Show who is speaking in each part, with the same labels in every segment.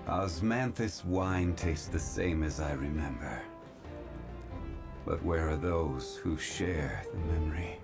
Speaker 1: Osmanthus wine tastes the same as I remember. But where are those who share the memory?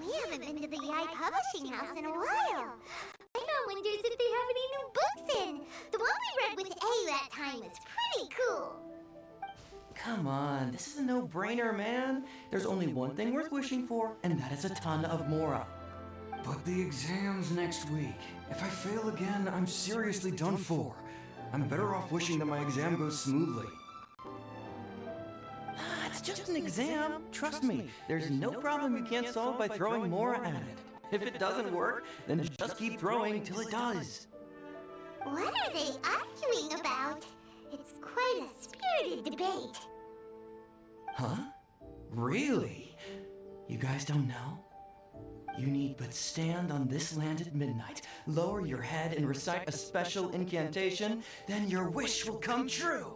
Speaker 2: We haven't been to the Yai Publishing House in a while. Paimon wonders if they have any new books in. The one we read with A that time was pretty cool.
Speaker 3: Come on, this is a no-brainer, man. There's only one thing worth wishing for, and that is a ton of Mora.
Speaker 4: But the exam's next week. If I fail again, I'm seriously done for. I'm better off wishing that my exam goes smoothly.
Speaker 3: It's just an exam. Trust me, there's no problem you can't solve by throwing Mora at it. If it doesn't work, then just keep throwing till it does.
Speaker 2: What are they arguing about? It's quite a spirited debate.
Speaker 3: Huh? Really? You guys don't know? You need but stand on this land at midnight, lower your head and recite a special incantation, then your wish will come true.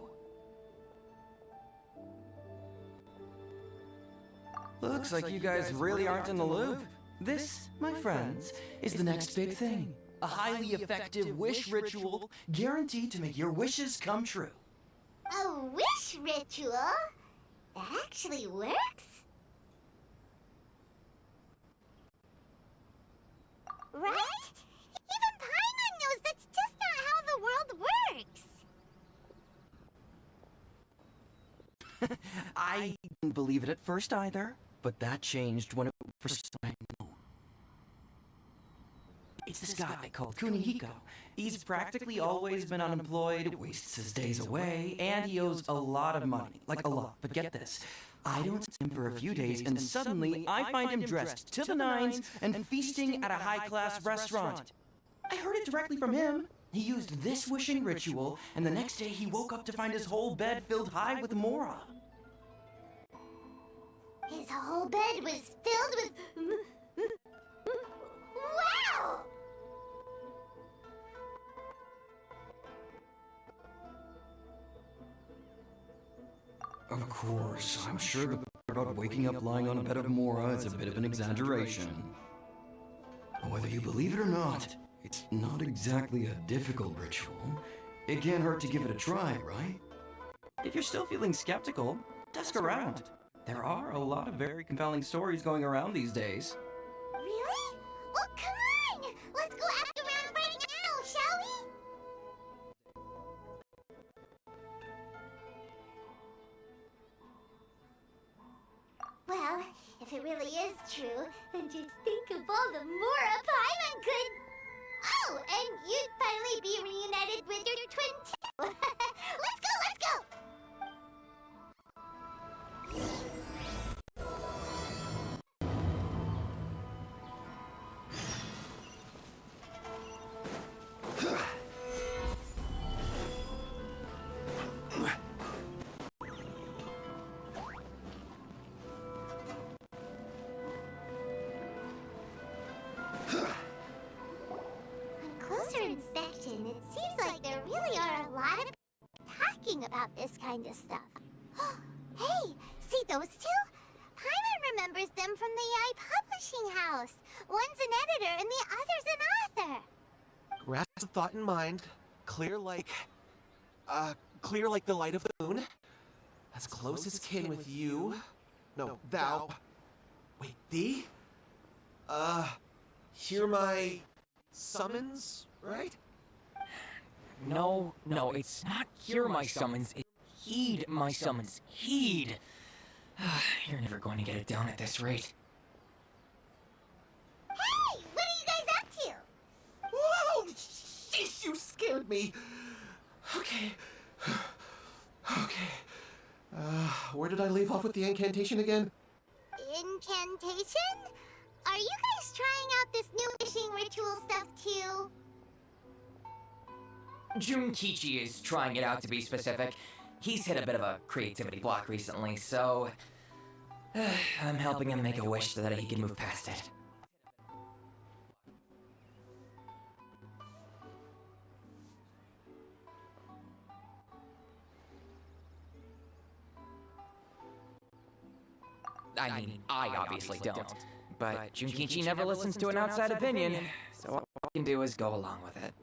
Speaker 3: Looks like you guys really aren't in the loop. This, my friends, is the next big thing. A highly effective wish ritual guaranteed to make your wishes come true.
Speaker 2: A wish ritual? That actually works? Right? Even Paimon knows that's just not how the world works.
Speaker 3: I didn't believe it at first either, but that changed when it first started. It's this guy called Kunihiko. He's practically always been unemployed, wastes his days away, and he owes a lot of money. Like a lot. But get this. I don't see him for a few days, and suddenly I find him dressed to the nines and feasting at a high-class restaurant. I heard it directly from him. He used this wishing ritual, and the next day he woke up to find his whole bed filled high with Mora.
Speaker 2: His whole bed was filled with... Wow!
Speaker 4: Of course, I'm sure the part about waking up lying on a bed of Mora is a bit of an exaggeration. Whether you believe it or not, it's not exactly a difficult ritual. It can't hurt to give it a try, right?
Speaker 3: If you're still feeling skeptical, ask around. There are a lot of very compelling stories going around these days.
Speaker 2: Really? Well, come on! Let's go ask around right now, shall we? Well, if it really is true, then just think of all the Mora Paimon could... Oh, and you'd finally be reunited with your twin too. Let's go, let's go! On closer inspection, it seems like there really are a lot of people talking about this kind of stuff. Hey, see those two? Paimon remembers them from the AI Publishing House. One's an editor and the other's an author.
Speaker 5: Grasp the thought in mind. Clear like the light of the moon. As close as kin with you. No, thou. Wait, thee? Hear my summons, right?
Speaker 6: No, it's not hear my summons, it's heed my summons. Heed! You're never going to get it down at this rate.
Speaker 2: Hey, what are you guys up to?
Speaker 5: Whoa! Sheesh, you scared me. Okay. Where did I leave off with the incantation again?
Speaker 2: Incantation? Are you guys trying out this new wishing ritual stuff too?
Speaker 6: Junkichi is trying it out, to be specific. He's hit a bit of a creativity block recently, so... I'm helping him make a wish so that he can move past it. I mean, I obviously don't. But Junkichi never listens to an outside opinion, so all I can do is go along with it.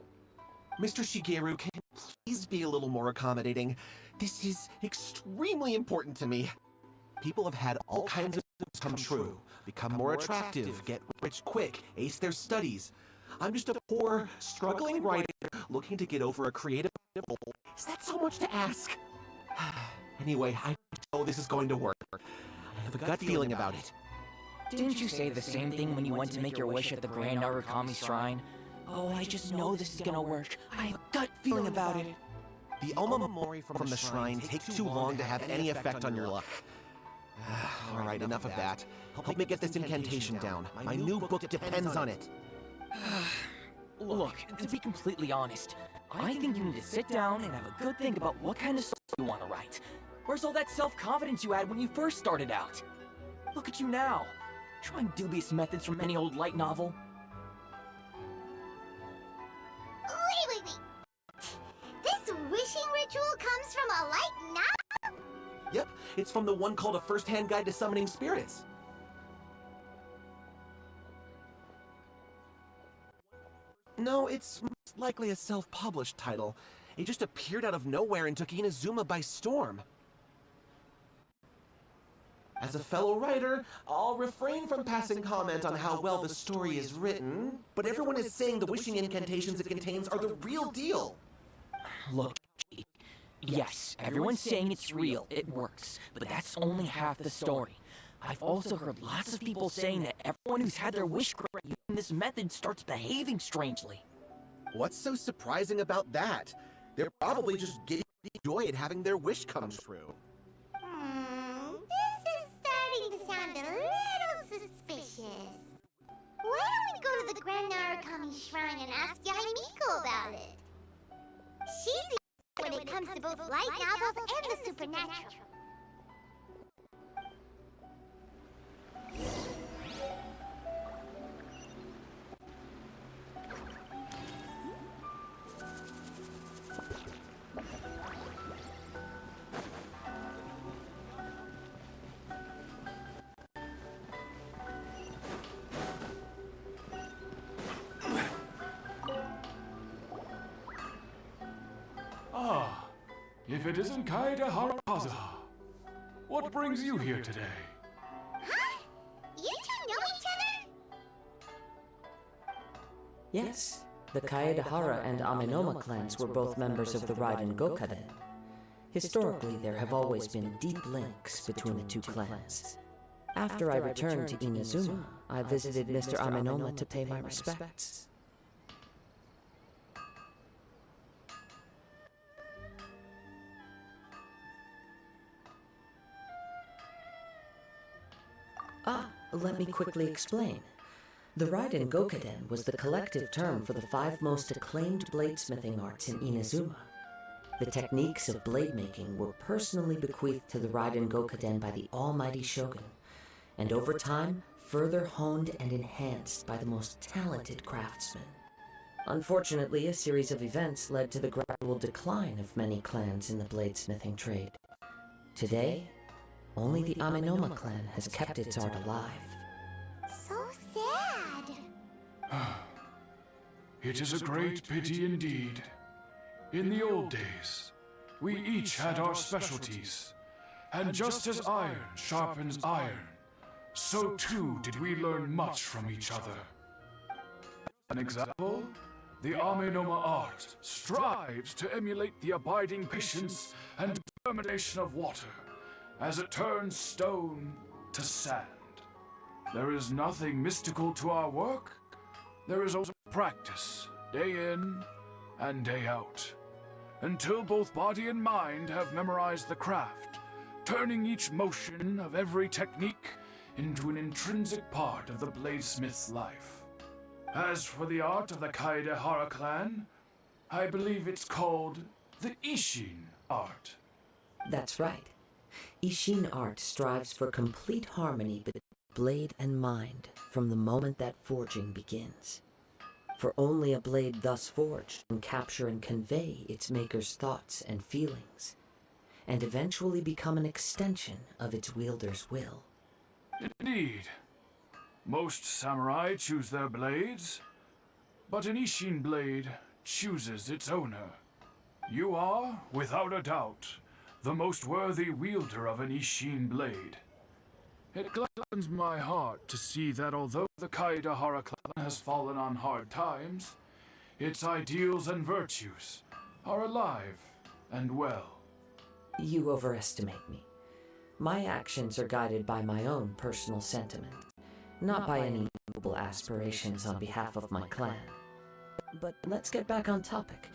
Speaker 5: Mr. Shigeru, can you please be a little more accommodating? This is extremely important to me. People have had all kinds of dreams come true, become more attractive, get rich quick, ace their studies. I'm just a poor, struggling writer looking to get over a creative goal. Is that so much to ask? Anyway, I know this is going to work. I have a gut feeling about it.
Speaker 6: Didn't you say the same thing when you went to make your wish at the Grand Narukami Shrine? Oh, I just know this is gonna work. I have a gut feeling about it.
Speaker 5: The Omamori from the shrine takes too long to have any effect on your luck. Alright, enough of that. Help me get this incantation down. My new book depends on it.
Speaker 6: Look, to be completely honest, I think you need to sit down and have a good think about what kind of story you want to write. Where's all that self-confidence you had when you first started out? Look at you now, trying dubious methods from any old light novel.
Speaker 2: Wait. This wishing ritual comes from a light novel?
Speaker 5: Yep, it's from the one called A First-Hand Guide to Summoning Spirits. No, it's most likely a self-published title. It just appeared out of nowhere and took Inazuma by storm. As a fellow writer, I'll refrain from passing comment on how well the story is written, but everyone is saying the wishing incantations it contains are the real deal.
Speaker 6: Look, yes, everyone's saying it's real, it works, but that's only half the story. I've also heard lots of people saying that everyone who's had their wish granted using this method starts behaving strangely.
Speaker 5: What's so surprising about that? They're probably just getting joy at having their wish come true.
Speaker 2: This is starting to sound a little suspicious. Why don't we go to the Grand Narukami Shrine and ask Yamiko about it? She's the expert when it comes to both light novels and the supernatural.
Speaker 7: if it isn't Kaede Harakaza. What brings you here today?
Speaker 2: Huh? You two know each other?
Speaker 8: Yes, the Kaedehara and Amenoma clans were both members of the Raiden Gokaden. Historically, there have always been deep links between the two clans. After I returned to Inazuma, I visited Mr. Amenoma to pay my respects. Let me quickly explain. The Raiden Gokaden was the collective term for the 5 most acclaimed bladesmithing arts in Inazuma. The techniques of blade making were personally bequeathed to the Raiden Gokaden by the almighty Shogun, and over time, further honed and enhanced by the most talented craftsmen. Unfortunately, a series of events led to the gradual decline of many clans in the bladesmithing trade. Today, only the Amenoma clan has kept its art alive.
Speaker 2: So sad.
Speaker 7: It is a great pity indeed. In the old days, we each had our specialties, and just as iron sharpens iron, so too did we learn much from each other. An example, the Amenoma art strives to emulate the abiding patience and determination of water as it turns stone to sand. There is nothing mystical to our work. There is only practice, day in and day out, until both body and mind have memorized the craft, turning each motion of every technique into an intrinsic part of the bladesmith's life. As for the art of the Kaedehara clan, I believe it's called the Ishin art.
Speaker 8: That's right. Ishin art strives for complete harmony between blade and mind from the moment that forging begins. For only a blade thus forged can capture and convey its maker's thoughts and feelings, and eventually become an extension of its wielder's will.
Speaker 7: Indeed. Most samurai choose their blades, but an Ishin blade chooses its owner. You are, without a doubt, the most worthy wielder of an Ishin blade. It gladdens my heart to see that although the Kaedehara clan has fallen on hard times, its ideals and virtues are alive and well.
Speaker 8: You overestimate me. My actions are guided by my own personal sentiment, not by any noble aspirations on behalf of my clan. But let's get back on topic.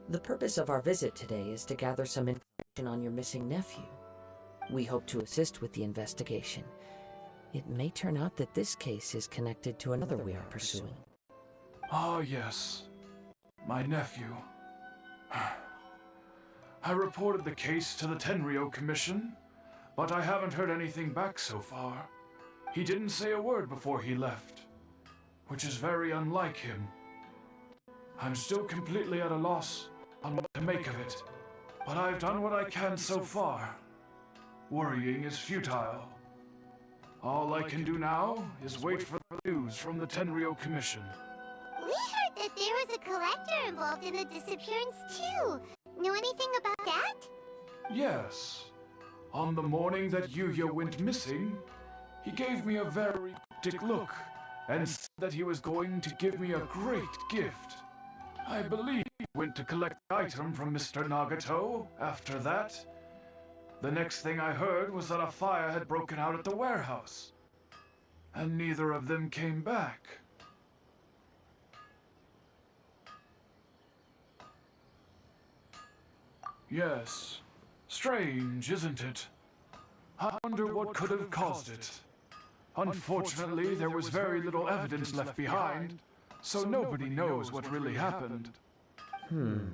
Speaker 8: The purpose of our visit today is to gather some information on your missing nephew. We hope to assist with the investigation. It may turn out that this case is connected to another we are pursuing.
Speaker 7: Ah, yes. My nephew. I reported the case to the Tenryo Commission, but I haven't heard anything back so far. He didn't say a word before he left, which is very unlike him. I'm still completely at a loss on what to make of it, but I've done what I can so far. Worrying is futile. All I can do now is wait for the news from the Tenryo Commission.
Speaker 2: We heard that there was a collector involved in the disappearance too. Know anything about that?
Speaker 7: Yes. On the morning that Yuya went missing, he gave me a very cryptic look and said that he was going to give me a great gift. I believe he went to collect the item from Mr. Nagato after that. The next thing I heard was that a fire had broken out at the warehouse, and neither of them came back. Yes. Strange, isn't it? I wonder what could have caused it. Unfortunately, there was very little evidence left behind, so nobody knows what really happened.
Speaker 8: Do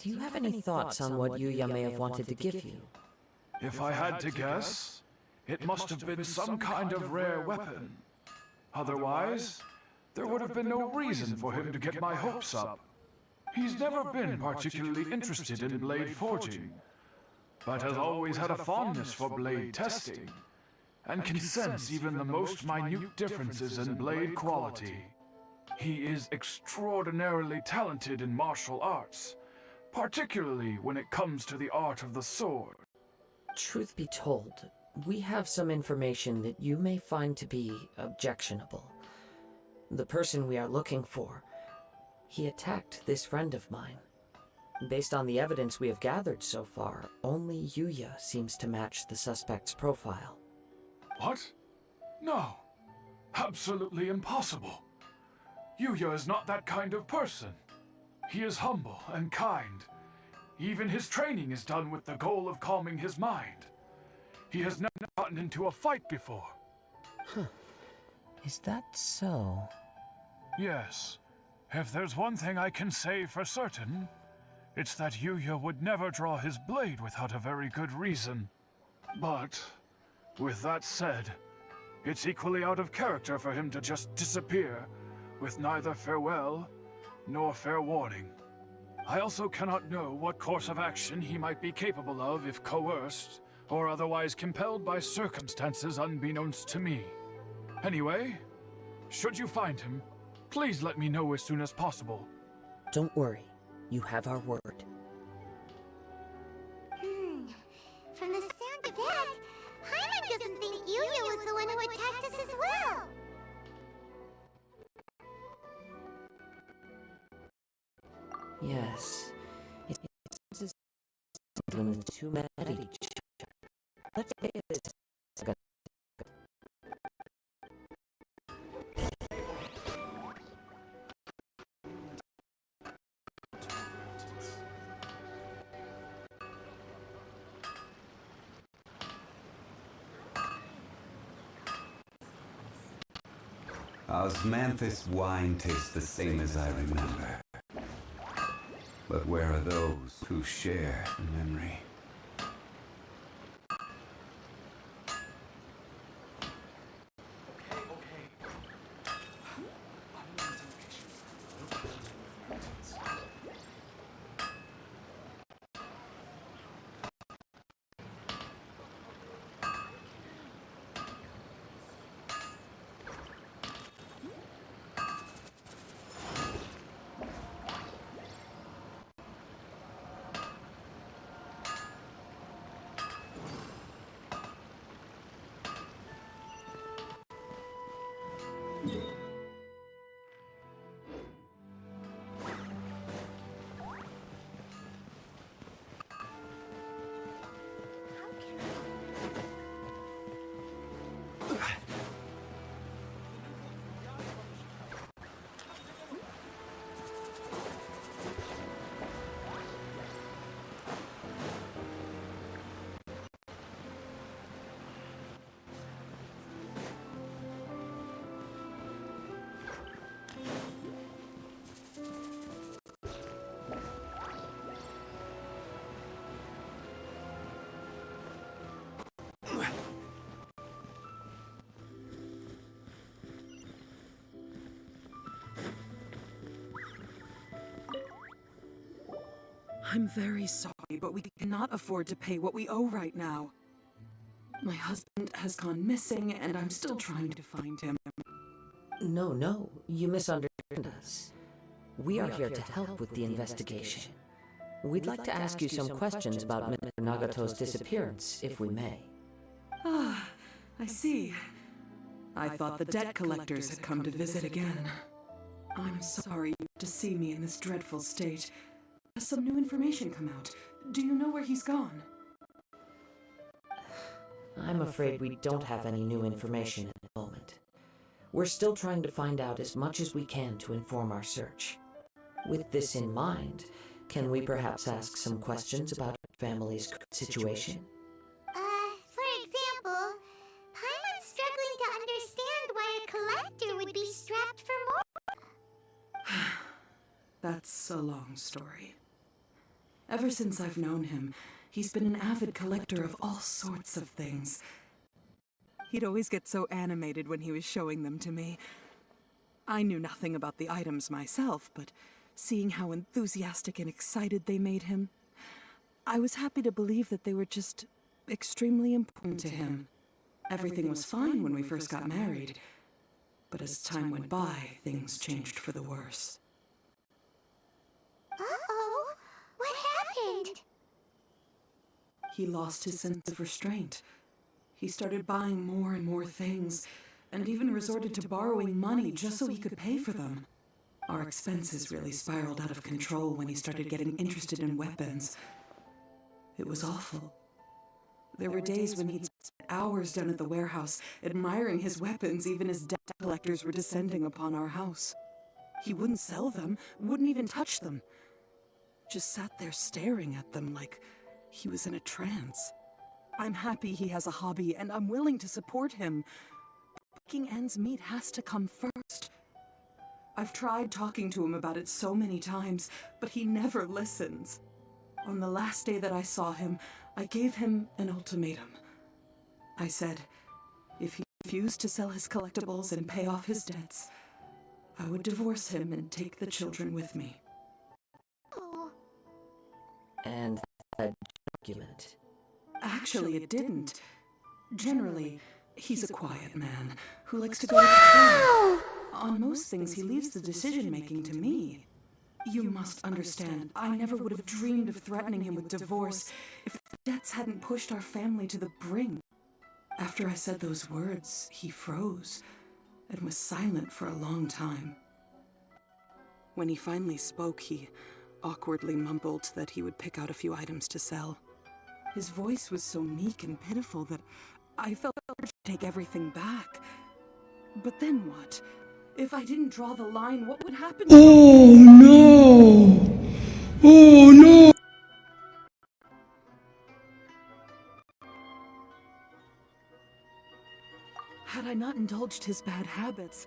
Speaker 8: you have any thoughts on what Yuya may have wanted to give you?
Speaker 7: If I had to guess, it must have been some kind of rare weapon. Otherwise, there would have been no reason for him to get my hopes up. He's never been particularly interested in blade forging, but has always had a fondness for blade testing, and can sense even the most minute differences in blade quality. He is extraordinarily talented in martial arts, particularly when it comes to the art of the sword.
Speaker 8: Truth be told, we have some information that you may find to be objectionable. The person we are looking for, he attacked this friend of mine. Based on the evidence we have gathered so far, only Yuya seems to match the suspect's profile.
Speaker 7: What? No. Absolutely impossible. Yuya is not that kind of person. He is humble and kind. Even his training is done with the goal of calming his mind. He has never gotten into a fight before.
Speaker 8: Is that so?
Speaker 7: Yes. If there's one thing I can say for certain, it's that Yuya would never draw his blade without a very good reason. But, with that said, it's equally out of character for him to just disappear, with neither farewell nor fair warning. I also cannot know what course of action he might be capable of if coerced, or otherwise compelled by circumstances unbeknownst to me. Anyway, should you find him, please let me know as soon as possible.
Speaker 8: Don't worry, you have our word.
Speaker 2: From the sound of that, Paimon doesn't think Yuya was the one who attacked us as well.
Speaker 8: Yes, it seems as if when the two met each other. Let's say this.
Speaker 1: Osmanthus wine tastes the same as I remember. But where are those who share the memory?
Speaker 9: I'm very sorry, but we cannot afford to pay what we owe right now. My husband has gone missing, and I'm still trying to find him.
Speaker 8: No, you misunderstood us. We are here to help with the investigation. We'd like to ask you some questions about Mr. Nagato's disappearance, if we may.
Speaker 9: Ah, I see. I thought the debt collectors had come to visit again. I'm sorry to see me in this dreadful state. Has some new information come out? Do you know where he's gone?
Speaker 8: I'm afraid we don't have any new information at the moment. We're still trying to find out as much as we can to inform our search. With this in mind, can we perhaps ask some questions about our family's situation?
Speaker 2: For example, Paimon's struggling to understand why a collector would be strapped for more.
Speaker 9: That's a long story. Ever since I've known him, he's been an avid collector of all sorts of things. He'd always get so animated when he was showing them to me. I knew nothing about the items myself, but seeing how enthusiastic and excited they made him, I was happy to believe that they were just extremely important to him. Everything was fine when we first got married, but as time went by, things changed for the worse.
Speaker 2: Uh-oh! What happened?
Speaker 9: He lost his sense of restraint. He started buying more and more things, and even resorted to borrowing money just so he could pay for them. Our expenses really spiraled out of control when he started getting interested in weapons. It was awful. There were days when he'd spend hours down at the warehouse, admiring his weapons even as debt collectors were descending upon our house. He wouldn't sell them, wouldn't even touch them. Just sat there staring at them like he was in a trance. I'm happy he has a hobby, and I'm willing to support him. Making ends meet has to come first. I've tried talking to him about it so many times, but he never listens. On the last day that I saw him, I gave him an ultimatum. I said, if he refused to sell his collectibles and pay off his debts, I would divorce him and take the children with me.
Speaker 2: Oh,
Speaker 8: And that argument.
Speaker 9: Actually, it didn't. Generally, he's a quiet man who likes to go with the flow. On most things, he leaves the decision-making to me. You must understand, I never would have dreamed of threatening him with divorce if the debts hadn't pushed our family to the brink. After I said those words, he froze and was silent for a long time. When he finally spoke, he awkwardly mumbled that he would pick out a few items to sell. His voice was so meek and pitiful that I felt urged to take everything back. But then what? If I didn't draw the line, what would happen?
Speaker 7: Oh no! Oh no!
Speaker 9: Had I not indulged his bad habits,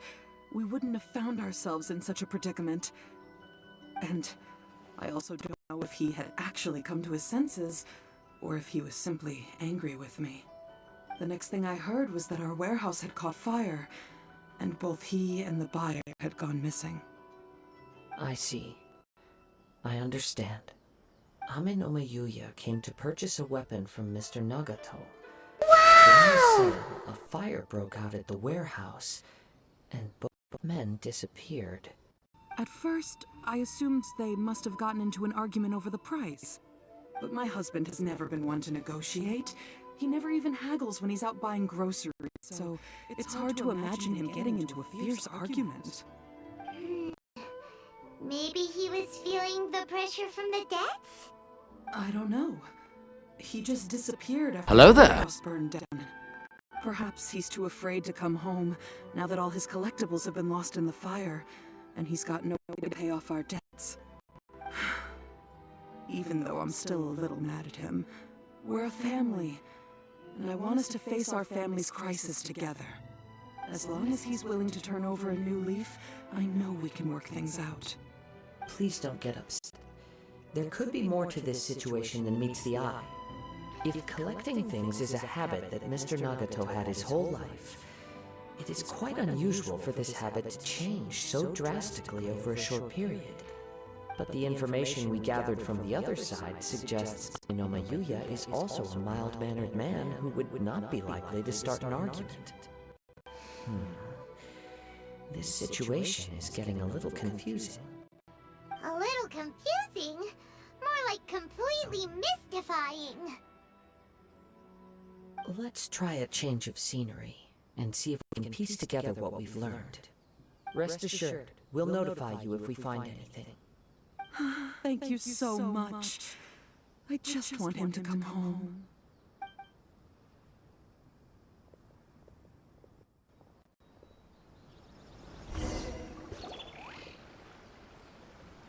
Speaker 9: we wouldn't have found ourselves in such a predicament. And I also don't know if he had actually come to his senses, or if he was simply angry with me. The next thing I heard was that our warehouse had caught fire, and both he and the buyer had gone missing.
Speaker 8: I see. I understand. Amin Omayuya came to purchase a weapon from Mr. Nagato. During the sale, a fire broke out at the warehouse, and both men disappeared.
Speaker 9: At first, I assumed they must have gotten into an argument over the price. But my husband has never been one to negotiate. He never even haggles when he's out buying groceries, so it's hard to imagine him getting into a fierce argument.
Speaker 2: maybe he was feeling the pressure from the debts?
Speaker 9: I don't know. He just disappeared after
Speaker 6: Hello
Speaker 9: the
Speaker 6: there.
Speaker 9: house burned down. Perhaps he's too afraid to come home now that all his collectibles have been lost in the fire, and he's got no way to pay off our debts. Even though I'm still a little mad at him, we're a family, and I want us to face our family's crisis together. As long as he's willing to turn over a new leaf, I know we can work things out.
Speaker 8: Please don't get upset. There could be more to this situation than meets the eye. If collecting things is a habit that Mr. Nagato had his whole life, it is quite unusual for this habit to change so drastically over a short period. But the information we gathered from the other side suggests Inoma Yuya is also a mild-mannered man who would not be likely to start an argument. This situation is getting a little confusing.
Speaker 2: A little confusing? More like completely mystifying.
Speaker 8: Let's try a change of scenery and see if we can piece together what we've learned. Rest assured, we'll notify you if we find anything.
Speaker 9: Thank you so much. I just want him to come home.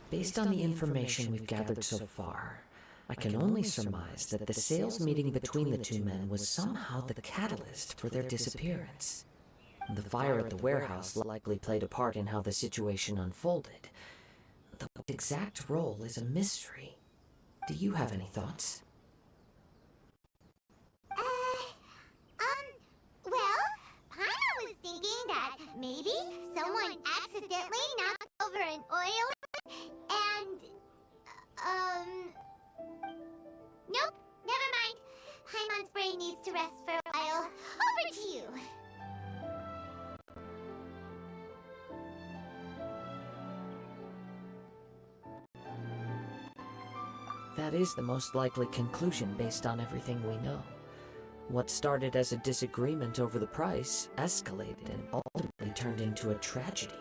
Speaker 8: Based on the information we've gathered so far, I can only surmise that the sales meeting between the two men was somehow the catalyst for their disappearance. The fire at the warehouse likely played a part in how the situation unfolded, though its exact role is a mystery. Do you have any thoughts?
Speaker 2: Well, Paimon was thinking that maybe someone accidentally knocked over an oil and, nope, never mind. Paimon's brain needs to rest for a while. Over to you.
Speaker 8: That is the most likely conclusion based on everything we know. What started as a disagreement over the price escalated and ultimately turned into a tragedy.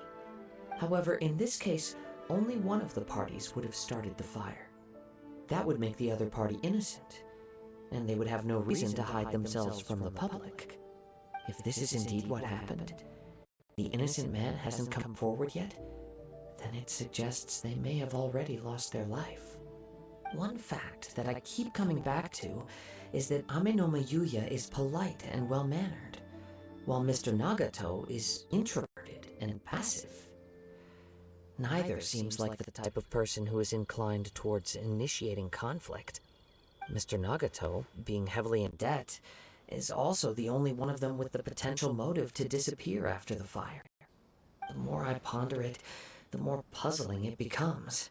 Speaker 8: However, in this case, only one of the parties would have started the fire. That would make the other party innocent, and they would have no reason to hide themselves from the public. If this is indeed what happened, the innocent man hasn't come forward yet, then it suggests they may have already lost their life. One fact that I keep coming back to is that Amenoma Yuya is polite and well-mannered, while Mr. Nagato is introverted and passive. Neither seems like the type of person who is inclined towards initiating conflict. Mr. Nagato, being heavily in debt, is also the only one of them with the potential motive to disappear after the fire. The more I ponder it, the more puzzling it becomes.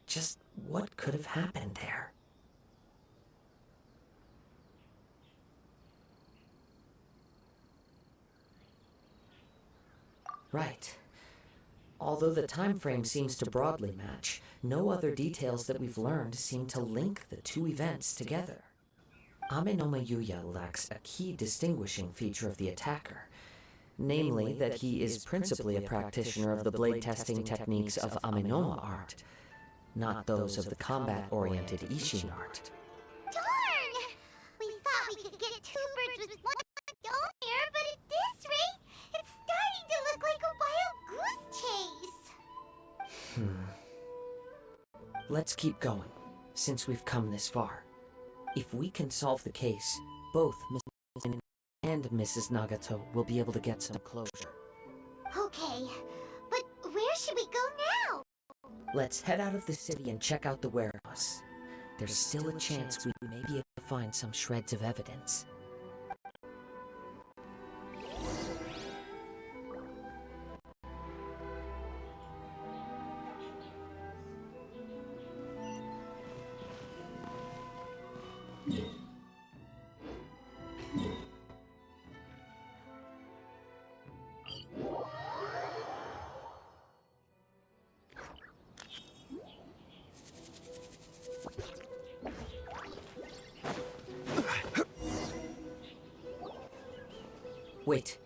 Speaker 8: Just what could have happened there? Right. Although the time frame seems to broadly match, no other details that we've learned seem to link the two events together. Amenoma Yuya lacks a key distinguishing feature of the attacker, namely that he is principally a practitioner of the blade testing techniques of Amenoma art, not those of the combat-oriented Ishin art.
Speaker 2: Darn! We thought we could get two birds with one stone here, but at this rate, it's starting to look like a wild goose chase.
Speaker 8: Let's keep going, since we've come this far. If we can solve the case, both Mrs. and Mrs. Nagato will be able to get some closure.
Speaker 2: Okay, but where should we go now?
Speaker 8: Let's head out of the city and check out the warehouse. There's still a chance we may be able to find some shreds of evidence. Wait.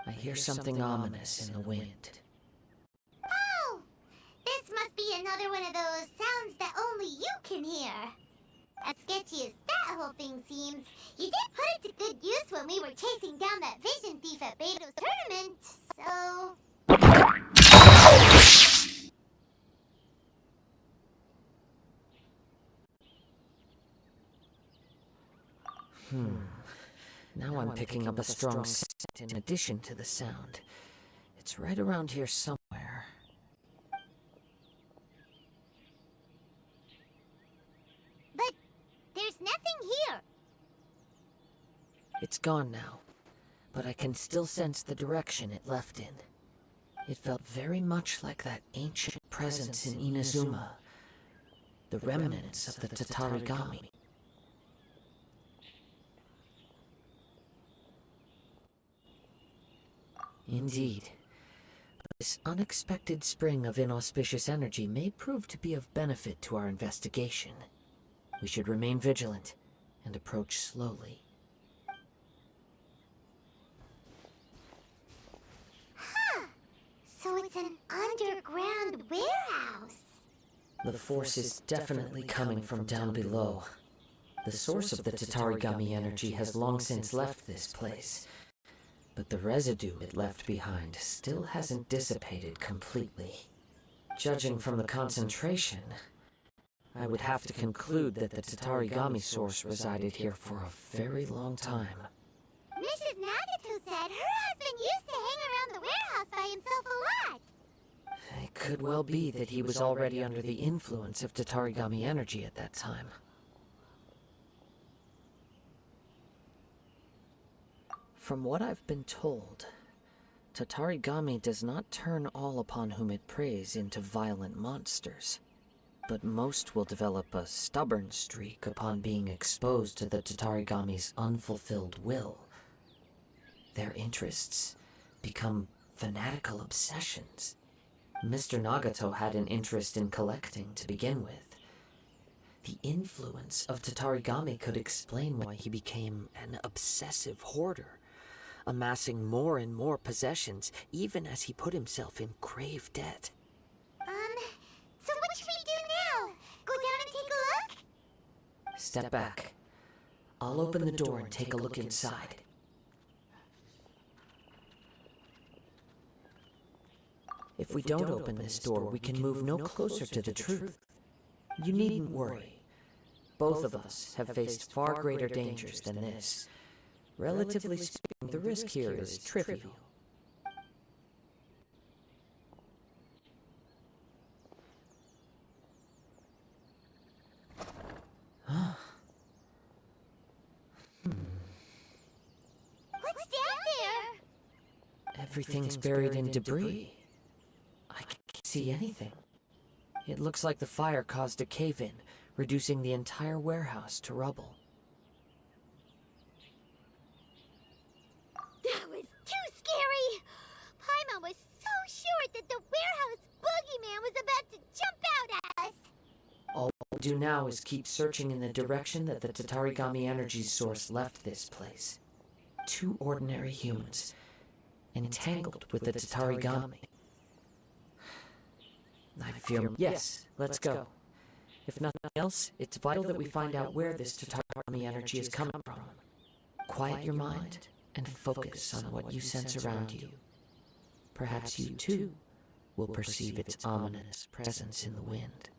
Speaker 8: I hear something ominous in the wind.
Speaker 2: Oh! This must be another one of those sounds that only you can hear. As sketchy as that whole thing seems, you did put it to good use when we were chasing down that vision thief at Beto's tournament, so...
Speaker 8: Now I'm picking up a strong scent in addition to the sound. It's right around here somewhere.
Speaker 2: But there's nothing here.
Speaker 8: It's gone now, but I can still sense the direction it left in. It felt very much like that ancient presence in Inazuma, the remnants of the Tatarigami. Indeed. This unexpected spring of inauspicious energy may prove to be of benefit to our investigation. We should remain vigilant and approach slowly.
Speaker 2: Huh! So it's an underground warehouse.
Speaker 8: The force is definitely coming from down below. The source of the Tatarigami energy has long since left this place, but the residue it left behind still hasn't dissipated completely. Judging from the concentration, I would have to conclude that the Tatarigami source resided here for a very long time.
Speaker 2: Mrs. Nagato said her husband used to hang around the warehouse by himself a lot.
Speaker 8: It could well be that he was already under the influence of Tatarigami energy at that time. From what I've been told, Tatarigami does not turn all upon whom it preys into violent monsters, but most will develop a stubborn streak upon being exposed to the Tatarigami's unfulfilled will. Their interests become fanatical obsessions. Mr. Nagato had an interest in collecting to begin with, The influence of Tatarigami could explain why he became an obsessive hoarder, amassing more and more possessions even as he put himself in grave debt.
Speaker 2: So what should we do now? Go down and take a look?
Speaker 8: Step back. I'll open the door and take a look inside. If we don't open this door, we can move no closer to the truth. You needn't worry. Both of us have faced far greater dangers than this. Relatively speaking, the risk here is trivial.
Speaker 2: What's down there?
Speaker 8: Everything's buried in debris. I can't see anything. It looks like the fire caused a cave-in, reducing the entire warehouse to rubble.
Speaker 2: That was too scary! Paimon was so sure that the warehouse boogeyman was about to jump out at us!
Speaker 8: All we'll do now is keep searching in the direction that the Tatarigami energy source left this place. 2 ordinary humans, entangled with the Tatarigami. I feel... Yes, let's go. If nothing else, it's vital that we find out where this Tatarigami energy is coming from. Quiet your mind and focus on what you sense around you. Perhaps you, too, will perceive its ominous presence in the wind.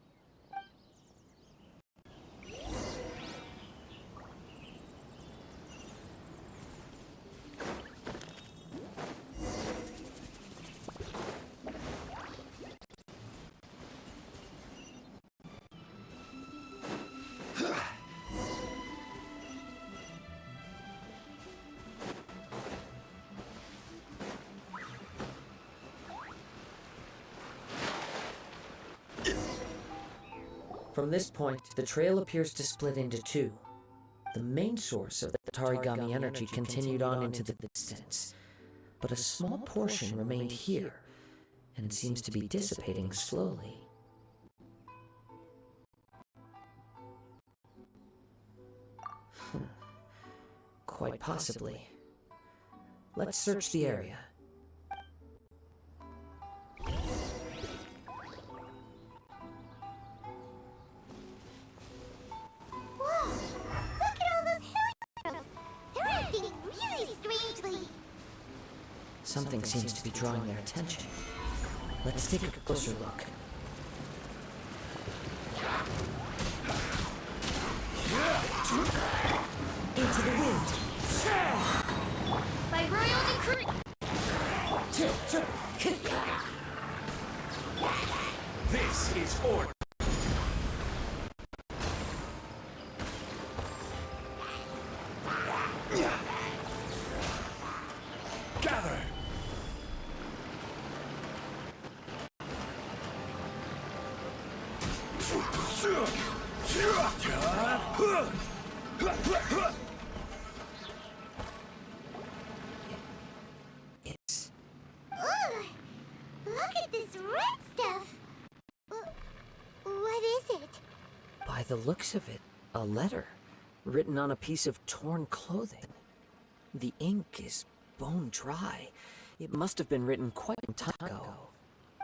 Speaker 8: From this point, the trail appears to split into 2. The main source of the Tatarigami energy continued on into the distance, but a small portion remained here, and seems to be dissipating slowly. Quite possibly. Let's search the area. Something seems to be drawing their attention. Let's take a closer look. Into the wind!
Speaker 2: By royal decree!
Speaker 10: This is order. Gather!
Speaker 8: It's...
Speaker 2: Ugh! Look at this red stuff! What is it?
Speaker 8: By the looks of it, a letter, written on a piece of torn clothing. The ink is bone dry. It must have been written quite some time ago.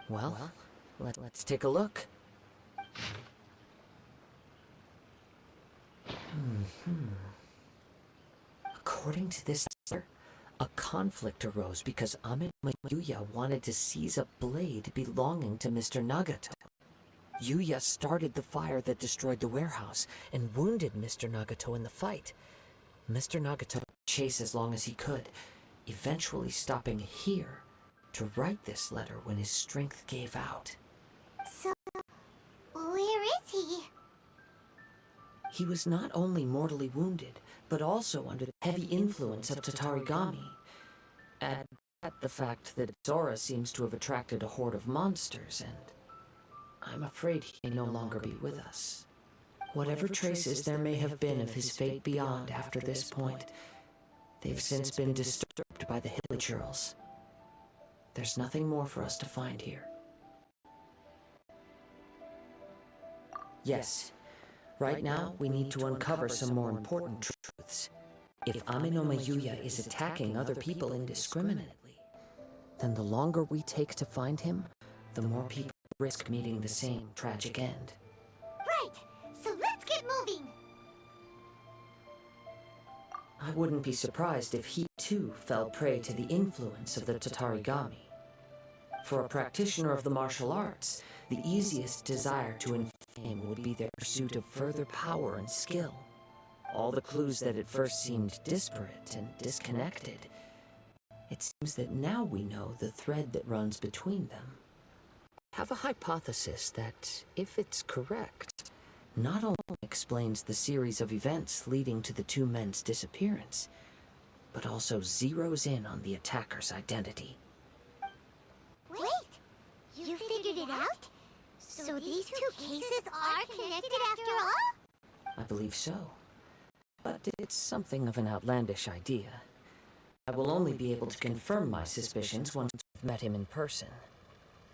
Speaker 8: Well, let's take a look. According to this letter, a conflict arose because Ameno Yuya wanted to seize a blade belonging to Mr. Nagato. Yuya started the fire that destroyed the warehouse and wounded Mr. Nagato in the fight. Mr. Nagato chased as long as he could, eventually stopping here to write this letter when his strength gave out.
Speaker 2: So, where is he?
Speaker 8: He was not only mortally wounded, but also under the heavy influence of Tatarigami. Add the fact that Zora seems to have attracted a horde of monsters, and I'm afraid he may no longer be with us. Whatever traces there may have been of his fate beyond after this point, they've since been disturbed by the Hilichurls. There's nothing more for us to find here. Yes, Right now, we need to uncover some more important truths. If Amenoma Yuya is attacking other people indiscriminately, then the longer we take to find him, the more people risk meeting the same tragic end.
Speaker 2: Right, so let's get moving.
Speaker 8: I wouldn't be surprised if he too fell prey to the influence of the Tatarigami. For a practitioner of the martial arts, the easiest desire to infame would be their pursuit of further power and skill. All the clues that at first seemed disparate and disconnected, it seems that now we know the thread that runs between them. I have a hypothesis that, if it's correct, not only explains the series of events leading to the two men's disappearance, but also zeroes in on the attacker's identity.
Speaker 2: Wait, you figured it out? So these two cases are connected after all?
Speaker 8: I believe so. But it's something of an outlandish idea. I will only be able to confirm my suspicions once I've met him in person.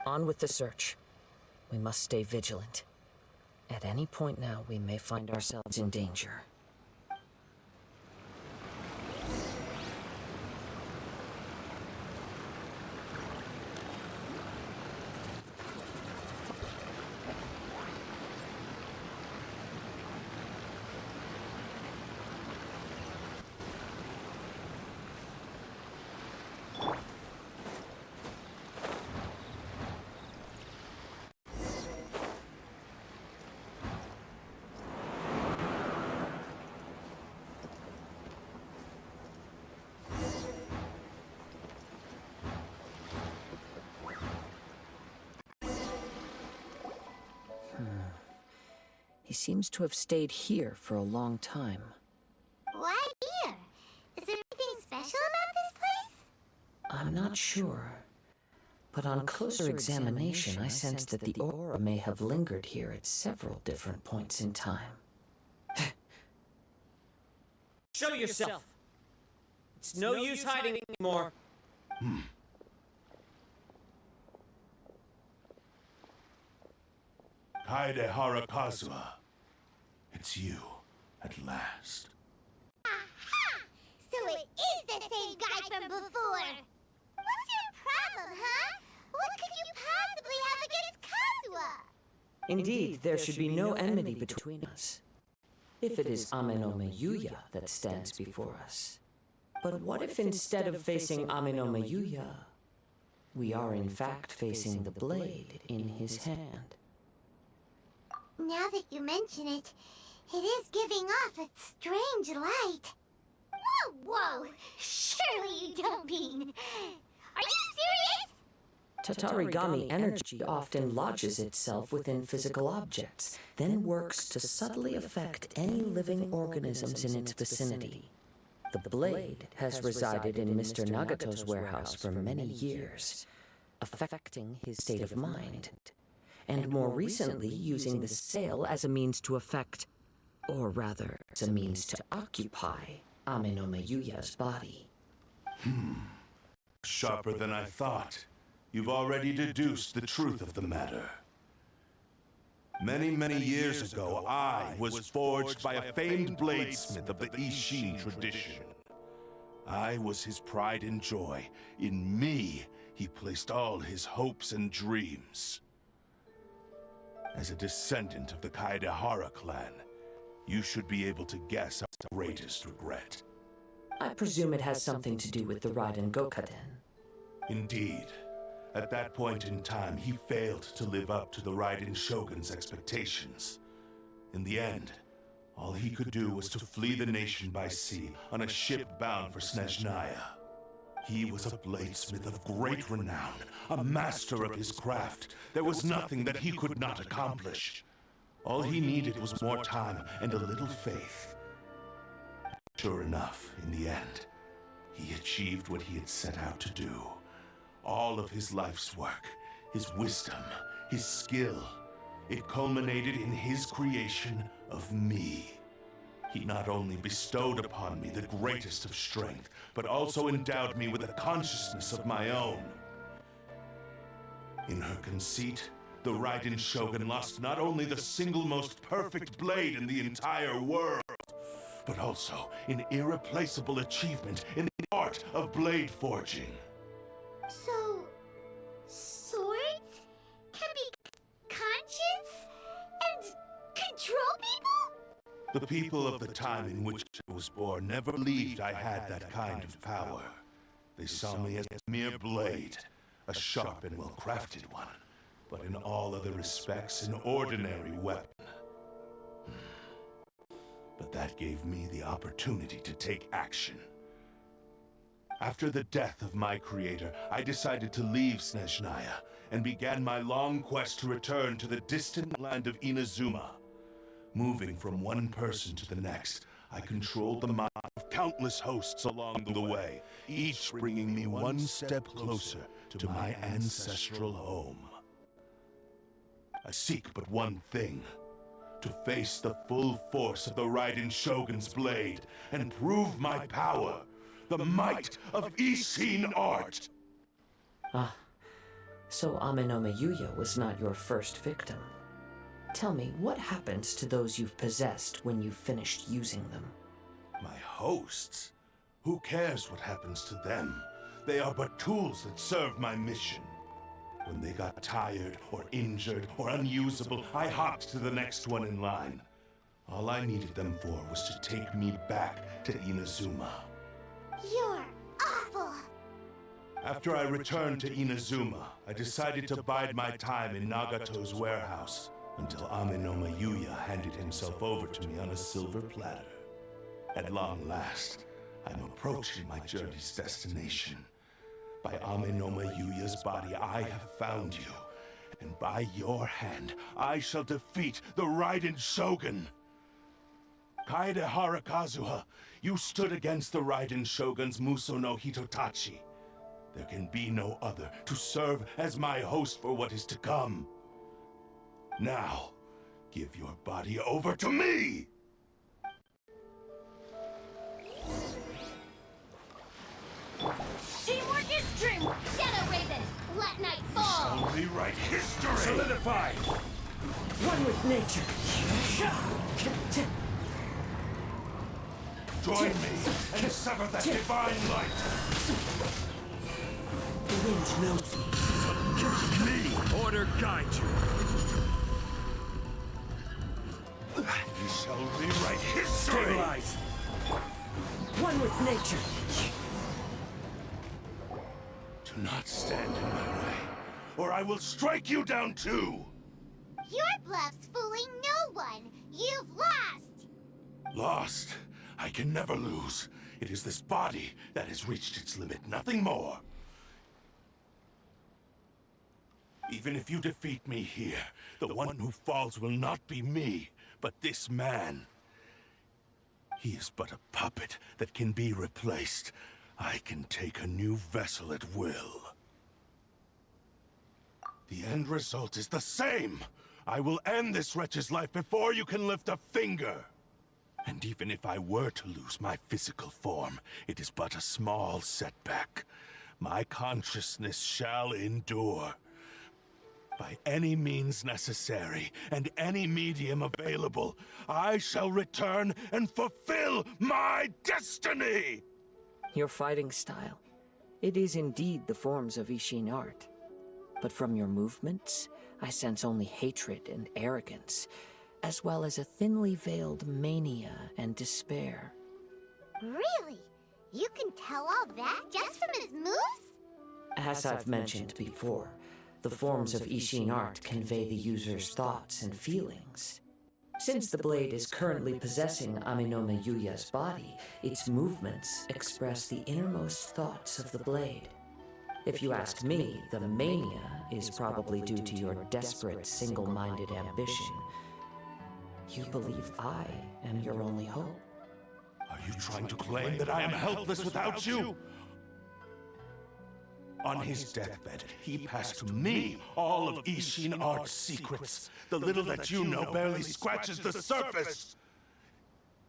Speaker 8: On with the search. We must stay vigilant. At any point now, we may find ourselves in danger. He seems to have stayed here for a long time.
Speaker 2: Why here? Is there anything special about this place?
Speaker 8: I'm not sure. But on closer examination, I sensed that the aura may have lingered here at several different points in time.
Speaker 6: Show yourself! It's no use hiding anymore.
Speaker 10: Kaedehara Kazuha. It's you, at last.
Speaker 2: Aha! So it is the same guy from before! What's your problem, huh? What could you possibly have against Kazuha?
Speaker 8: Indeed, there should be no enmity between us. If it is Amenoma Yuya that stands before us. But what if instead of facing Amenoma Yuya, we are in fact facing the blade in his hand?
Speaker 2: Now that you mention it, it is giving off a strange light. Whoa, whoa! Surely you don't mean... Are you serious?
Speaker 8: Tatarigami energy often lodges itself within physical objects, then works to subtly affect any living organisms in its vicinity. The blade has resided in Mr. Nagato's warehouse for many years, affecting his state of mind, and more recently using the sale as a means to affect, or rather, as a means to occupy, Amenoma Yuya's body.
Speaker 10: Sharper than I thought. You've already deduced the truth of the matter. Many, many years ago, I was forged by a famed bladesmith of the Ishin tradition. I was his pride and joy. In me, he placed all his hopes and dreams. As a descendant of the Kaedehara clan, you should be able to guess our greatest regret.
Speaker 8: I presume it has something to do with the Raiden Gokaden.
Speaker 10: Indeed. At that point in time, he failed to live up to the Raiden Shogun's expectations. In the end, all he could do was to flee the nation by sea on a ship bound for Snezhnaya. He was a bladesmith of great renown, a master of his craft. There was nothing that he could not accomplish. All he needed was more time and a little faith. Sure enough, in the end, he achieved what he had set out to do. All of his life's work, his wisdom, his skill, it culminated in his creation of me. He not only bestowed upon me the greatest of strength, but also endowed me with a consciousness of my own. In her conceit, the Raiden Shogun lost not only the single most perfect blade in the entire world, but also an irreplaceable achievement in the art of blade forging.
Speaker 2: So, swords can be conscious and control people?
Speaker 10: The people of the time in which I was born never believed I had that kind of power. They saw me as a mere blade, a sharp and well-crafted one, but in all other respects an ordinary weapon. But that gave me the opportunity to take action. After the death of my creator, I decided to leave Snezhnaya and began my long quest to return to the distant land of Inazuma. Moving from one person to the next, I controlled the mind of countless hosts along the way, each bringing me one step closer to my ancestral home. I seek but one thing: to face the full force of the Raiden Shogun's blade and prove my power, the might of Ishin art.
Speaker 8: Ah, so Amenome Yuya was not your first victim. Tell me, what happens to those you've possessed when you've finished using them?
Speaker 10: My hosts? Who cares what happens to them? They are but tools that serve my mission. When they got tired, or injured, or unusable, I hopped to the next one in line. All I needed them for was to take me back to Inazuma.
Speaker 2: You're awful!
Speaker 10: After I returned to Inazuma, I decided to bide my time in Nagato's warehouse until Amenome Yuya handed himself over to me on a silver platter. At long last, I'm approaching my journey's destination. By Amenome Yuya's body, I have found you. And by your hand, I shall defeat the Raiden Shogun. Kaede Harakazuha, you stood against the Raiden Shogun's Muso no Hitotachi. There can be no other to serve as my host for what is to come. Now, give your body over to me!
Speaker 2: Teamwork is true! Shadow Raven, let night fall!
Speaker 10: Shall rewrite history!
Speaker 5: Solidify!
Speaker 8: One with nature.
Speaker 10: Join me and sever that divine light!
Speaker 8: The wind knows me.
Speaker 10: Me! Order guide you! You shall rewrite history!
Speaker 5: Stabilize!
Speaker 8: One with nature.
Speaker 10: Do not stand in my way, or I will strike you down too!
Speaker 2: Your bluff's fooling no one! You've lost!
Speaker 10: Lost? I can never lose. It is this body that has reached its limit, nothing more. Even if you defeat me here, the one who falls will not be me, but this man. He is but a puppet that can be replaced. I can take a new vessel at will. The end result is the same! I will end this wretch's life before you can lift a finger! And even if I were to lose my physical form, it is but a small setback. My consciousness shall endure. By any means necessary, and any medium available, I shall return and fulfill my destiny!
Speaker 8: Your fighting style. It is indeed the forms of Ishin art. But from your movements, I sense only hatred and arrogance, as well as a thinly veiled mania and despair.
Speaker 2: Really? You can tell all that just from his moves?
Speaker 8: As I've mentioned before, the forms of Ishin art convey the user's thoughts and feelings. Since the blade is currently possessing Amenome Yuya's body, its movements express the innermost thoughts of the blade. If you ask me, the mania is probably due to your desperate, single-minded ambition. You believe I am your only hope.
Speaker 10: Are you trying to claim that I am helpless without you? On his deathbed, he passed to me all of Ishin Art's secrets. The little that you know barely scratches the surface.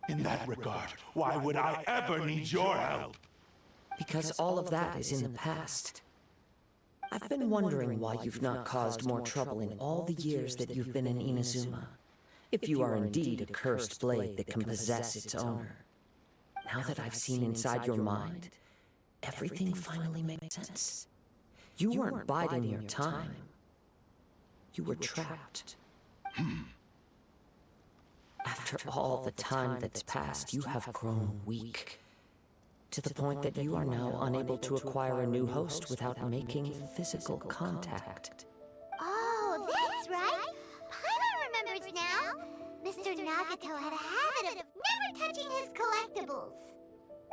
Speaker 10: In that regard, why would I ever need your help?
Speaker 8: Because all of that is in the past. I've been wondering why you've not caused more trouble in all the years that you've been in Inazuma. If you are indeed a cursed blade that can possess its owner. Now that I've seen inside your mind, everything finally makes sense. You weren't biding your time. You were trapped. After all the time that's passed, you have grown weak. To the point that you are now unable to acquire a new host without making physical contact.
Speaker 2: Oh, that's right. Paimon remembers now. Mr. Nagato had a habit of never touching his collectibles.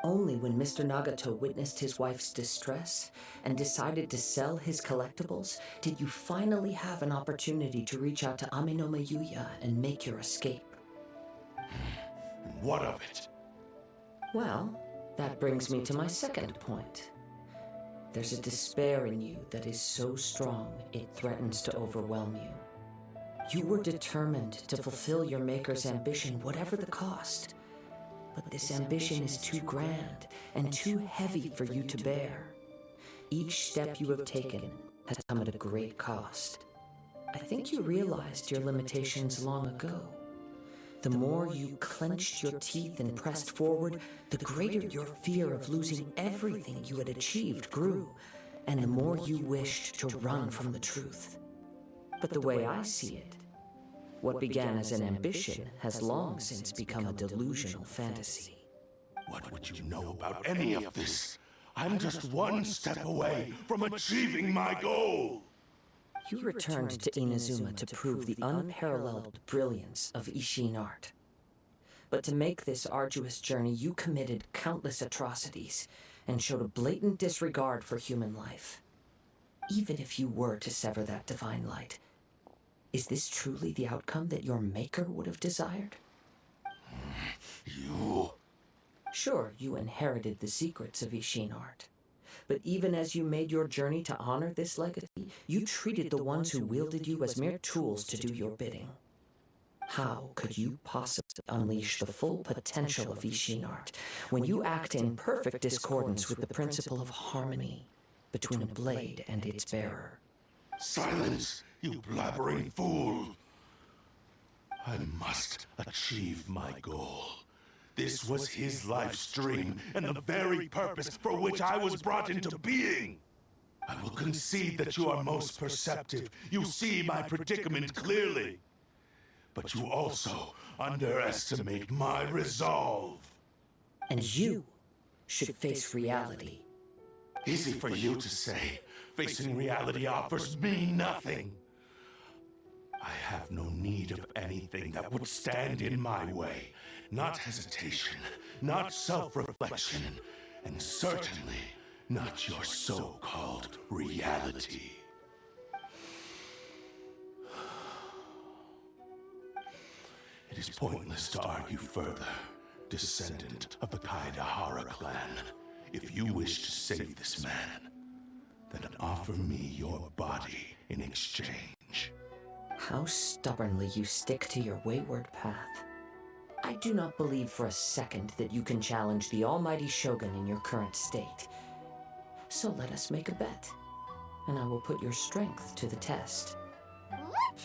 Speaker 8: Only when Mr. Nagato witnessed his wife's distress and decided to sell his collectibles did you finally have an opportunity to reach out to Aminoma Yuya and make your escape.
Speaker 10: And what of it?
Speaker 8: Well, that brings me to my second point. There's a despair in you that is so strong it threatens to overwhelm you. You were determined to fulfill your maker's ambition, whatever the cost. But this ambition is too grand and too heavy for you to bear. Each step you have taken has come at a great cost. I think you realized your limitations long ago. The more you clenched your teeth and pressed forward, the greater your fear of losing everything you had achieved grew, and the more you wished to run from the truth. But the way I see it, what began as an ambition has long since become a delusional fantasy.
Speaker 10: What would you know about any of this? I'm just one step away from achieving my goal!
Speaker 8: You returned to Inazuma to prove the unparalleled brilliance of Ishin art. But to make this arduous journey, you committed countless atrocities and showed a blatant disregard for human life. Even if you were to sever that divine light, is this truly the outcome that your maker would have desired?
Speaker 10: You...
Speaker 8: Sure, you inherited the secrets of Ishin art. But even as you made your journey to honor this legacy, you treated the ones who wielded you as mere tools to do your bidding. How could you possibly unleash the full potential of Ishin art when you act in perfect discordance with the principle of harmony between a blade and its bearer?
Speaker 10: Silence, you blabbering fool! I must achieve my goal. This was his life's dream, and the very purpose for which I was brought into being. I will concede that you are most perceptive. You see my predicament clearly. But you also underestimate my resolve.
Speaker 8: And you should face reality.
Speaker 10: Easy for you to say. Facing reality offers me nothing. I have no need of anything that would stand in my way. Not hesitation, not self-reflection, and certainly not your so-called reality. It is pointless to argue further, descendant of the Kaedahara clan. If you wish to save this man, then offer me your body in exchange.
Speaker 8: How stubbornly you stick to your wayward path. I do not believe for a second that you can challenge the almighty Shogun in your current state. So let us make a bet, and I will put your strength to the test.
Speaker 2: What?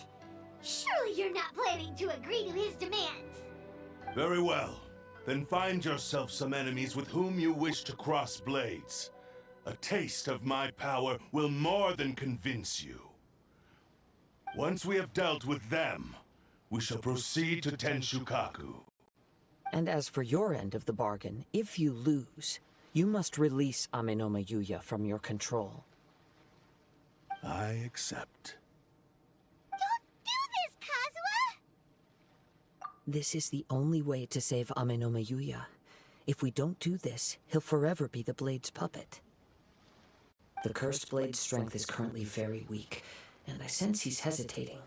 Speaker 2: Surely you're not planning to agree to his demands.
Speaker 10: Very well. Then find yourself some enemies with whom you wish to cross blades. A taste of my power will more than convince you. Once we have dealt with them, we shall proceed to Tenshukaku.
Speaker 8: And as for your end of the bargain, if you lose, you must release Aminoma Yuya from your control.
Speaker 10: I accept.
Speaker 2: Don't do this, Kazuha!
Speaker 8: This is the only way to save Aminoma Yuya. If we don't do this, he'll forever be the Blade's puppet. The Cursed Blade's strength is currently very weak, and I sense he's hesitating.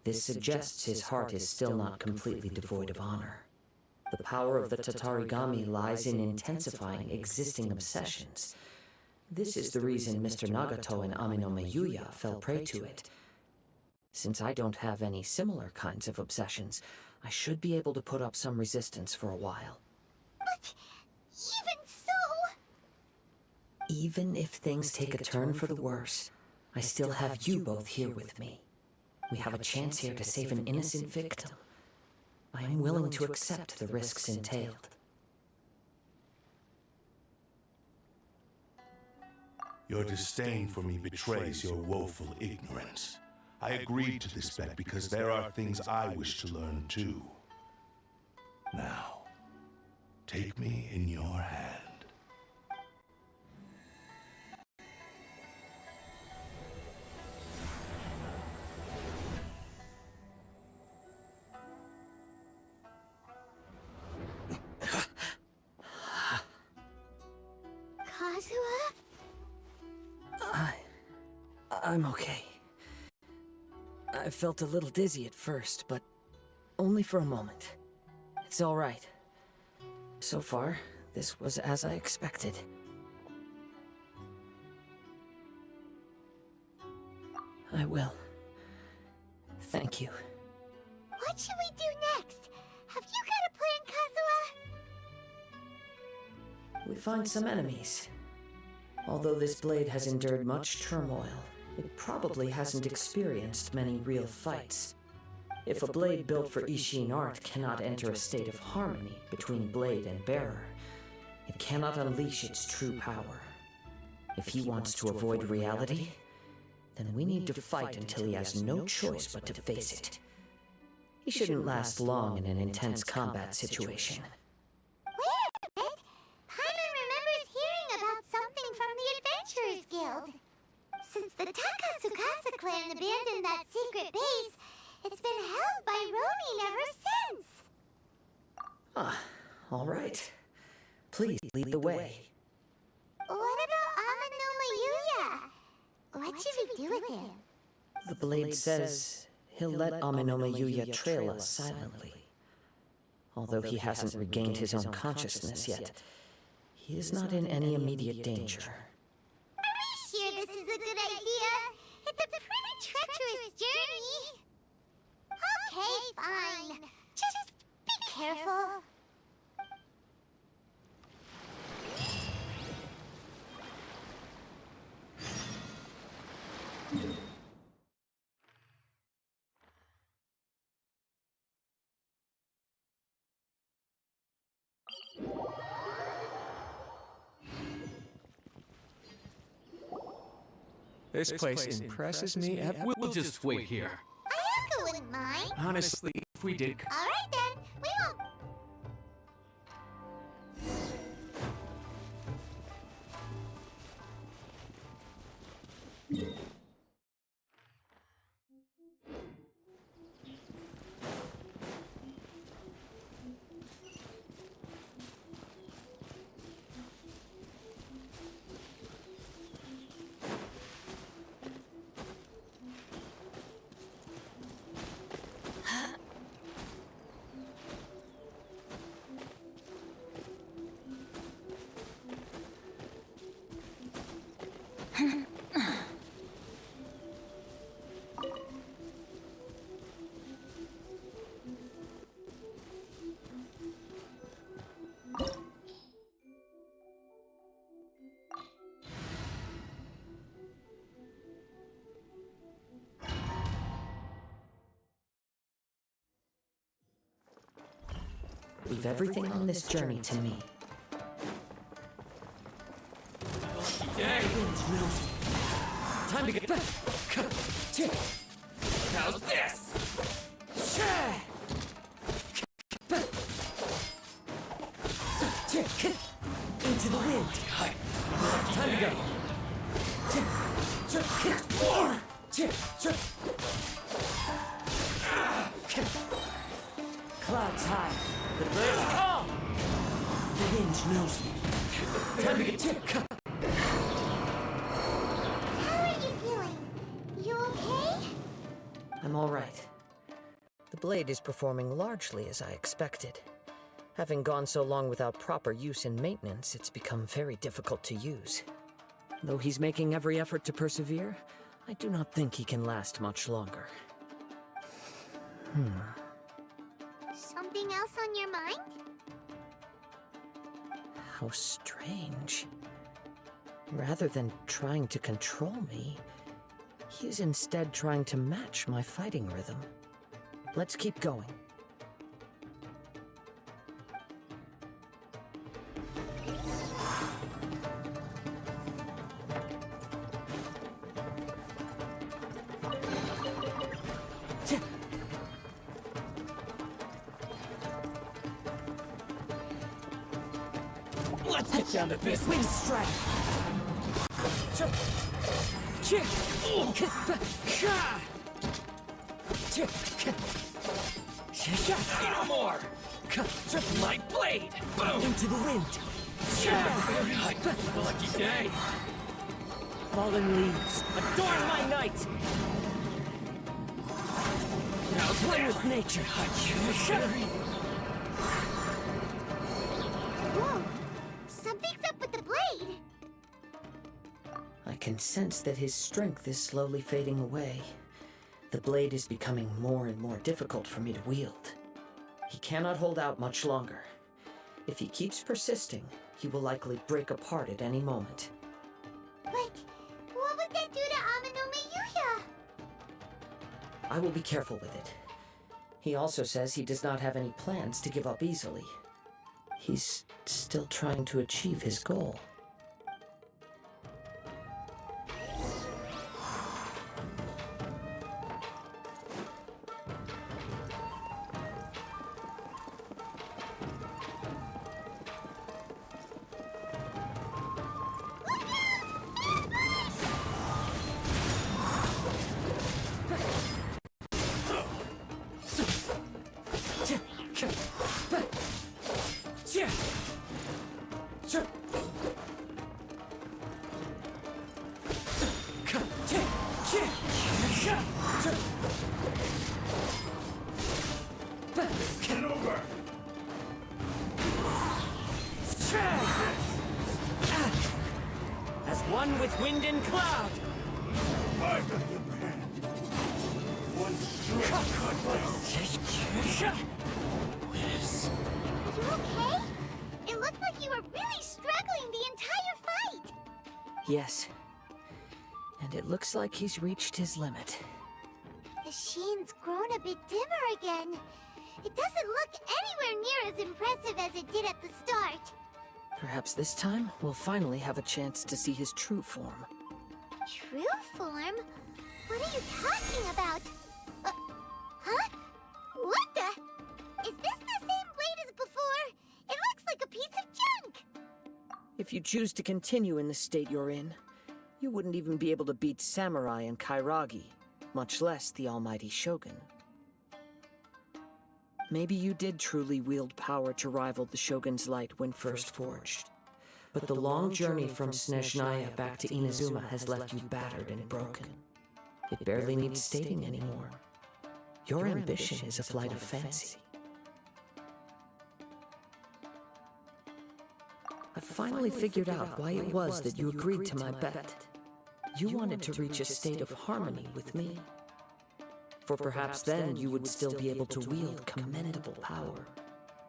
Speaker 8: This suggests his heart is still not completely devoid of honor. The power of the Tatarigami lies in intensifying existing obsessions. This is the reason Mr. Nagato and Aminoma Yuya fell prey to it. Since I don't have any similar kinds of obsessions, I should be able to put up some resistance for a while.
Speaker 2: But even so...
Speaker 8: Even if things take a turn for the worse, I still have you both here with me. We have a chance here to save an innocent victim. I am willing to accept the risks entailed.
Speaker 10: Your disdain for me betrays your woeful ignorance. I agreed to this bet because there are things I wish to learn too. Now, take me in your hand.
Speaker 2: Kazuha?
Speaker 8: I'm okay. I felt a little dizzy at first, but only for a moment. It's all right. So far, this was as I expected. I will. Thank you.
Speaker 2: What should we do next? Have you got a plan, Kazuha?
Speaker 8: We find some enemies. Although this blade has endured much turmoil, it probably hasn't experienced many real fights. If a blade built for Ishin art cannot enter a state of harmony between blade and bearer, it cannot unleash its true power. If he wants to avoid reality, then we need to fight until he has no choice but to face it. He shouldn't last long in an intense combat situation.
Speaker 2: Wait a minute! Paimon remembers hearing about something from the Adventurers Guild. Since the Takatsukasa clan abandoned that secret base, it's been held by Ronin ever since.
Speaker 8: Ah, all right. Please lead the way.
Speaker 2: What about Amanoma Yuya? What should we do with him?
Speaker 8: The blade says he'll let Amanoma Yuya trail us silently. Although he hasn't regained his own consciousness yet, he is not in any immediate danger.
Speaker 2: Are we sure this is a good idea? It's a pretty treacherous journey. Okay, fine. Just be careful.
Speaker 11: This place impresses me.
Speaker 6: We'll just wait here.
Speaker 2: Ayaka wouldn't mind.
Speaker 11: Honestly, if we did.
Speaker 2: All right then, we won't.
Speaker 8: Leave everything on this journey to me.
Speaker 6: Time to get back. How's this?
Speaker 8: Into the wind.
Speaker 6: Time to go.
Speaker 8: Clouds high.
Speaker 6: The bird's calm.
Speaker 8: The wind knows me.
Speaker 6: Time to get.
Speaker 2: How are you feeling? You okay?
Speaker 8: I'm all right. The blade is performing largely as I expected. Having gone so long without proper use and maintenance, it's become very difficult to use. Though he's making every effort to persevere, I do not think he can last much longer.
Speaker 2: Something else on your mind?
Speaker 8: How strange. Rather than trying to control me, He's instead trying to match my fighting rhythm. Let's keep going.
Speaker 6: Let's get down to business. Wind strike. Say no more. My blade. Boom.
Speaker 8: Into the wind.
Speaker 6: Lucky day.
Speaker 8: Fallen leaves.
Speaker 6: Adorn my night. Now
Speaker 8: One with nature.
Speaker 2: Whoa! Something's up with the blade!
Speaker 8: I can sense that his strength is slowly fading away. The blade is becoming more and more difficult for me to wield. He cannot hold out much longer. If he keeps persisting, he will likely break apart at any moment.
Speaker 2: But what would that do to Amano Miyuya?
Speaker 8: I will be careful with it. He also says he does not have any plans to give up easily. He's still trying to achieve his goal.
Speaker 7: Get over!
Speaker 6: As one with wind and cloud.
Speaker 7: I've got the man. One
Speaker 2: Are you okay? It looked like you were really struggling the entire fight!
Speaker 8: Yes. And it looks like he's reached his limit.
Speaker 2: The sheen's grown a bit dimmer again. It doesn't look anywhere near as impressive as it did at the start.
Speaker 8: Perhaps this time we'll finally have a chance to see his true form.
Speaker 2: True form? What are you talking about? Huh? What the? Is this the same blade as before? It looks like a piece of junk!
Speaker 8: If you choose to continue in the state you're in, you wouldn't even be able to beat Samurai and Kairagi, much less the almighty Shogun. Maybe you did truly wield power to rival the Shogun's light when first forged. But the long journey from Snezhnaya back to Inazuma has left you battered and broken. It barely needs stating anymore. Your ambition is a flight of fancy. I finally figured out why it was that you agreed to my bet. You wanted to reach a state of harmony with me. For perhaps then you would still be able to wield commendable power.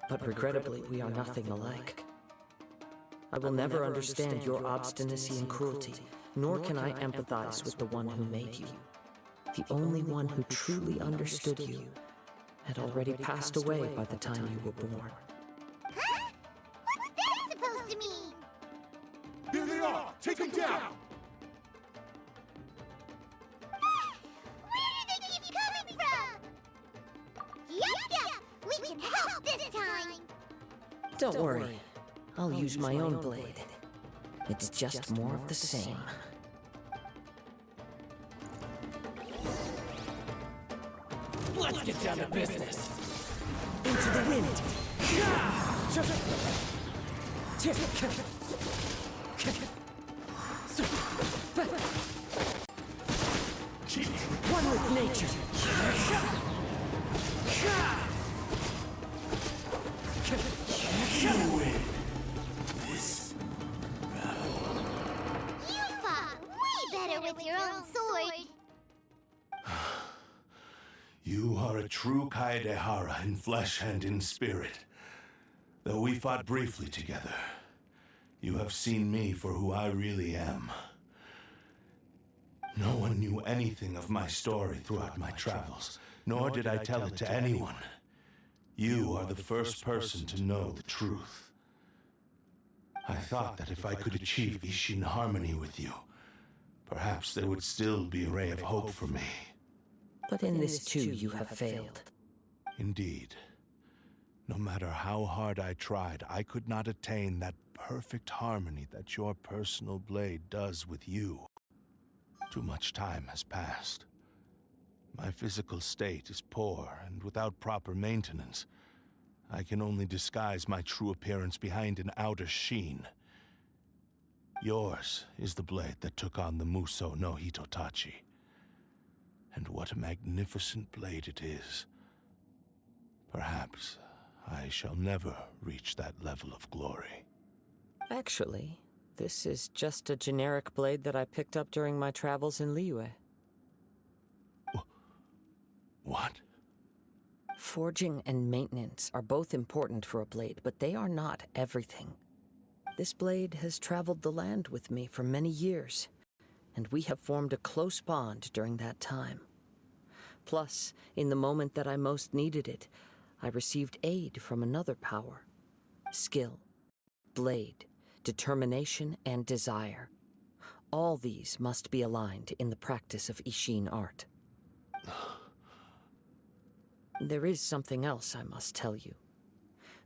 Speaker 8: But regrettably, we are nothing alike. I will never understand your obstinacy and cruelty, nor can I empathize with the one who made you. The only one who truly understood you had already passed away by the time you were born.
Speaker 2: Huh? What's that supposed to mean?
Speaker 7: Here they are! Take them down!
Speaker 2: Where do they keep coming from? Yep, we can help this time!
Speaker 8: Don't worry. I'll use my own blade. It's just more of the same.
Speaker 6: Let's get down to business.
Speaker 8: Into the wind! One with nature!
Speaker 2: You fought way better with your own sword!
Speaker 10: You are a true Kaedehara in flesh and in spirit. Though we fought briefly together, you have seen me for who I really am. No one knew anything of my story throughout my travels, nor did I tell it to anyone. You are the first person to know the truth. I thought that if I could achieve Ishin harmony with you, perhaps there would still be a ray of hope for me.
Speaker 8: But in this too you have failed.
Speaker 10: Indeed. No matter how hard I tried, I could not attain that perfect harmony that your personal blade does with you. Too much time has passed. My physical state is poor, and without proper maintenance, I can only disguise my true appearance behind an outer sheen. Yours is the blade that took on the Muso no Hitotachi. And what a magnificent blade it is. Perhaps I shall never reach that level of glory.
Speaker 8: Actually, this is just a generic blade that I picked up during my travels in Liyue.
Speaker 10: What?
Speaker 8: Forging and maintenance are both important for a blade, but they are not everything. This blade has traveled the land with me for many years, and we have formed a close bond during that time. Plus, in the moment that I most needed it, I received aid from another power. Skill, blade, determination, and desire. All these must be aligned in the practice of Ishin art. There is something else I must tell you.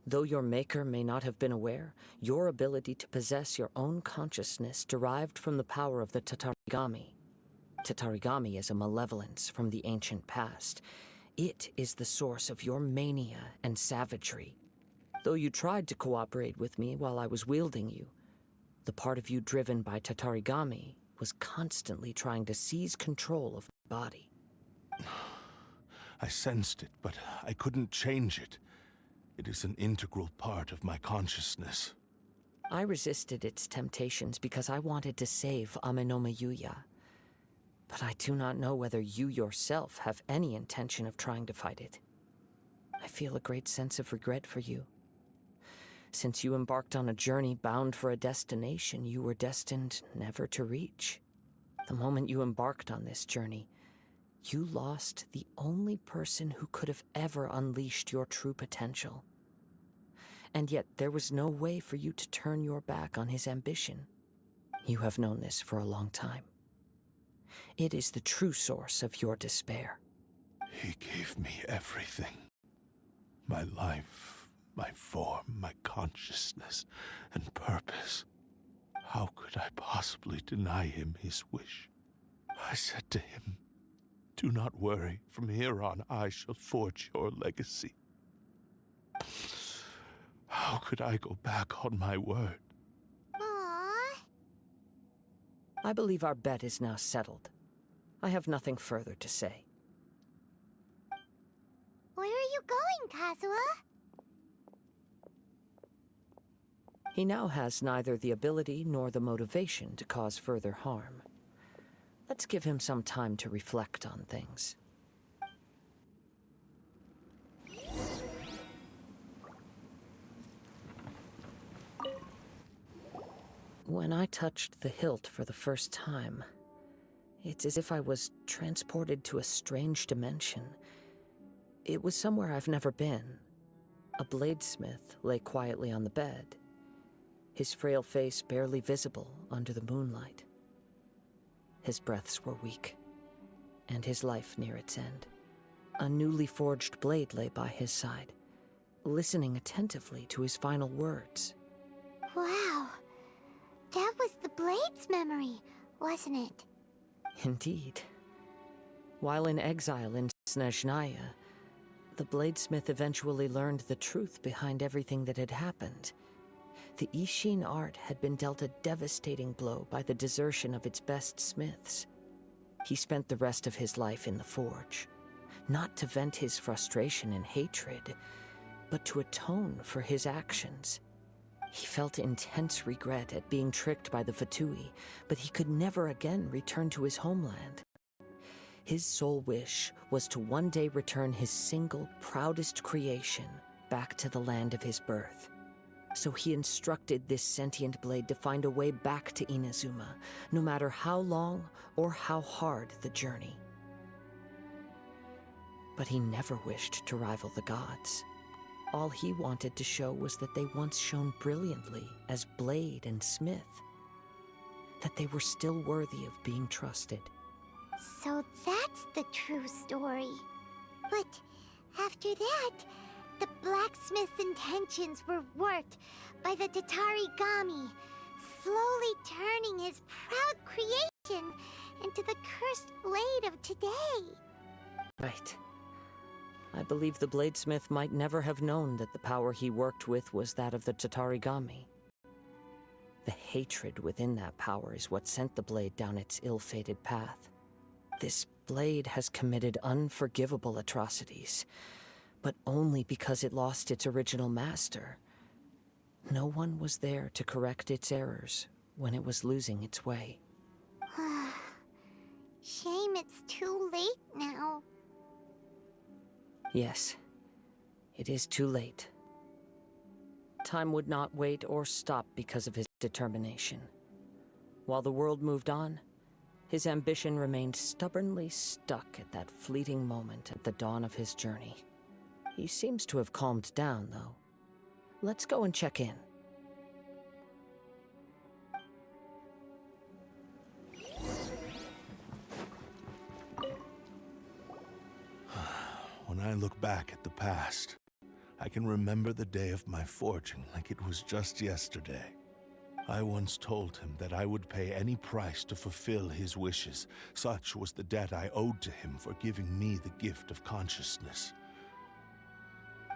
Speaker 8: Though your maker may not have been aware, your ability to possess your own consciousness derived from the power of the Tatarigami. Tatarigami is a malevolence from the ancient past. It is the source of your mania and savagery. Though you tried to cooperate with me while I was wielding you, the part of you driven by Tatarigami was constantly trying to seize control of my body.
Speaker 10: I sensed it, but I couldn't change it. It is an integral part of my consciousness.
Speaker 8: I resisted its temptations because I wanted to save Amenoma Yuya. But I do not know whether you yourself have any intention of trying to fight it. I feel a great sense of regret for you. Since you embarked on a journey bound for a destination you were destined never to reach. The moment you embarked on this journey, you lost the only person who could have ever unleashed your true potential. And yet there was no way for you to turn your back on his ambition. You have known this for a long time. It is the true source of your despair.
Speaker 10: He gave me everything. My life, my form, my consciousness, and purpose. How could I possibly deny him his wish? I said to him, "Do not worry, from here on I shall forge your legacy." How could I go back on my word?
Speaker 2: Aww.
Speaker 8: I believe our bet is now settled. I have nothing further to say.
Speaker 2: Where are you going, Kazuha?
Speaker 8: He now has neither the ability nor the motivation to cause further harm. Let's give him some time to reflect on things. When I touched the hilt for the first time, it's as if I was transported to a strange dimension. It was somewhere I've never been. A bladesmith lay quietly on the bed, his frail face barely visible under the moonlight. His breaths were weak, and his life near its end. A newly forged blade lay by his side, listening attentively to his final words.
Speaker 2: Wow. That was the Blade's memory, wasn't it?
Speaker 8: Indeed. While in exile in Snezhnaya, the bladesmith eventually learned the truth behind everything that had happened. The Ishin art had been dealt a devastating blow by the desertion of its best smiths. He spent the rest of his life in the forge, not to vent his frustration and hatred, but to atone for his actions. He felt intense regret at being tricked by the Fatui, but he could never again return to his homeland. His sole wish was to one day return his single, proudest creation back to the land of his birth. So he instructed this sentient blade to find a way back to Inazuma, no matter how long or how hard the journey. But he never wished to rival the gods. All he wanted to show was that they once shone brilliantly as blade and smith, that they were still worthy of being trusted.
Speaker 2: So that's the true story. But after that, the blacksmith's intentions were worked by the Tatarigami, slowly turning his proud creation into the cursed blade of today.
Speaker 8: Right. I believe the bladesmith might never have known that the power he worked with was that of the Tatarigami. The hatred within that power is what sent the blade down its ill-fated path. This blade has committed unforgivable atrocities, but only because it lost its original master. No one was there to correct its errors when it was losing its way.
Speaker 2: Shame it's too late now.
Speaker 8: Yes, it is too late. Time would not wait or stop because of his determination. While the world moved on, his ambition remained stubbornly stuck at that fleeting moment at the dawn of his journey. He seems to have calmed down, though. Let's go and check in.
Speaker 10: When I look back at the past, I can remember the day of my forging like it was just yesterday. I once told him that I would pay any price to fulfill his wishes. Such was the debt I owed to him for giving me the gift of consciousness.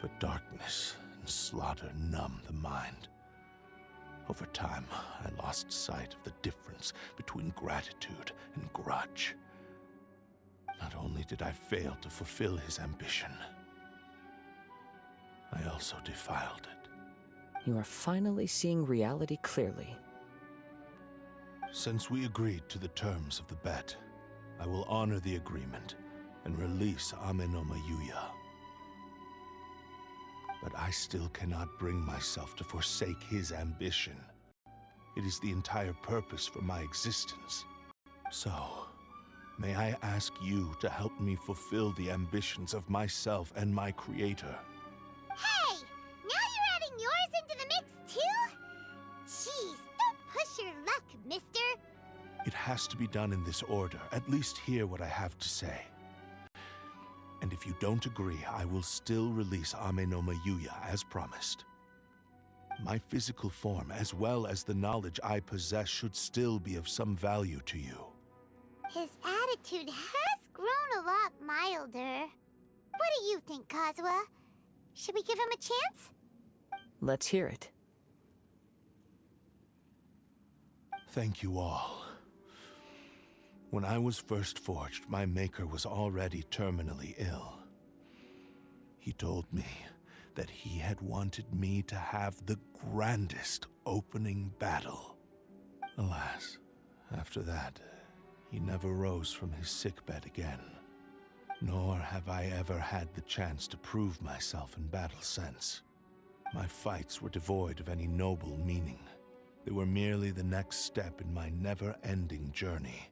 Speaker 10: But darkness and slaughter numb the mind. Over time, I lost sight of the difference between gratitude and grudge. Not only did I fail to fulfill his ambition, I also defiled it.
Speaker 8: You are finally seeing reality clearly.
Speaker 10: Since we agreed to the terms of the bet, I will honor the agreement and release Amenoma Yuya. But I still cannot bring myself to forsake his ambition. It is the entire purpose for my existence. So, may I ask you to help me fulfill the ambitions of myself and my creator?
Speaker 2: Hey! Now you're adding yours into the mix, too? Jeez, don't push your luck, mister.
Speaker 10: It has to be done in this order. At least hear what I have to say. And if you don't agree, I will still release Amenoma Yuya as promised. My physical form, as well as the knowledge I possess, should still be of some value to you.
Speaker 2: His attitude has grown a lot milder. What do you think, Kazuha? Should we give him a chance?
Speaker 8: Let's hear it.
Speaker 10: Thank you all. When I was first forged, my maker was already terminally ill. He told me that he had wanted me to have the grandest opening battle. Alas, after that, he never rose from his sickbed again. Nor have I ever had the chance to prove myself in battle since. My fights were devoid of any noble meaning. They were merely the next step in my never-ending journey.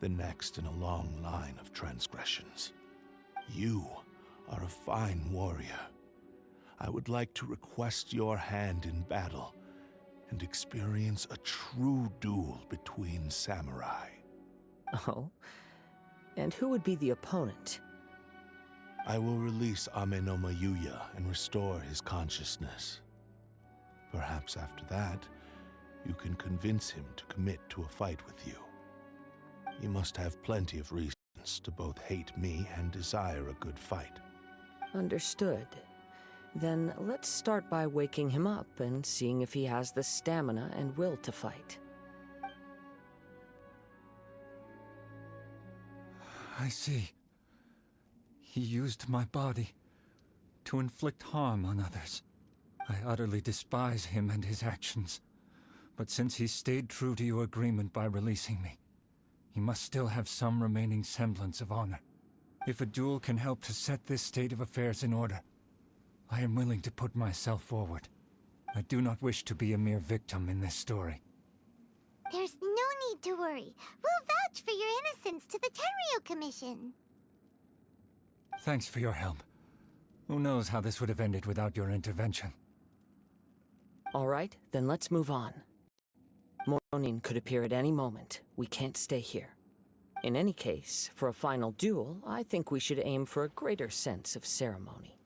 Speaker 10: The next in a long line of transgressions. You are a fine warrior. I would like to request your hand in battle and experience a true duel between samurai.
Speaker 8: Oh? And who would be the opponent?
Speaker 10: I will release Amenoma Yuya and restore his consciousness. Perhaps after that, you can convince him to commit to a fight with you. He must have plenty of reasons to both hate me and desire a good fight.
Speaker 8: Understood. Then let's start by waking him up and seeing if he has the stamina and will to fight.
Speaker 12: I see. He used my body to inflict harm on others. I utterly despise him and his actions. But since he stayed true to your agreement by releasing me, he must still have some remaining semblance of honor. If a duel can help to set this state of affairs in order, I am willing to put myself forward. I do not wish to be a mere victim in this story.
Speaker 2: There's no need to worry. We'll vouch for your innocence to the Tenryo Commission.
Speaker 12: Thanks for your help. Who knows how this would have ended without your intervention?
Speaker 8: All right, then let's move on. Moronin could appear at any moment. We can't stay here. In any case, for a final duel, I think we should aim for a greater sense of ceremony.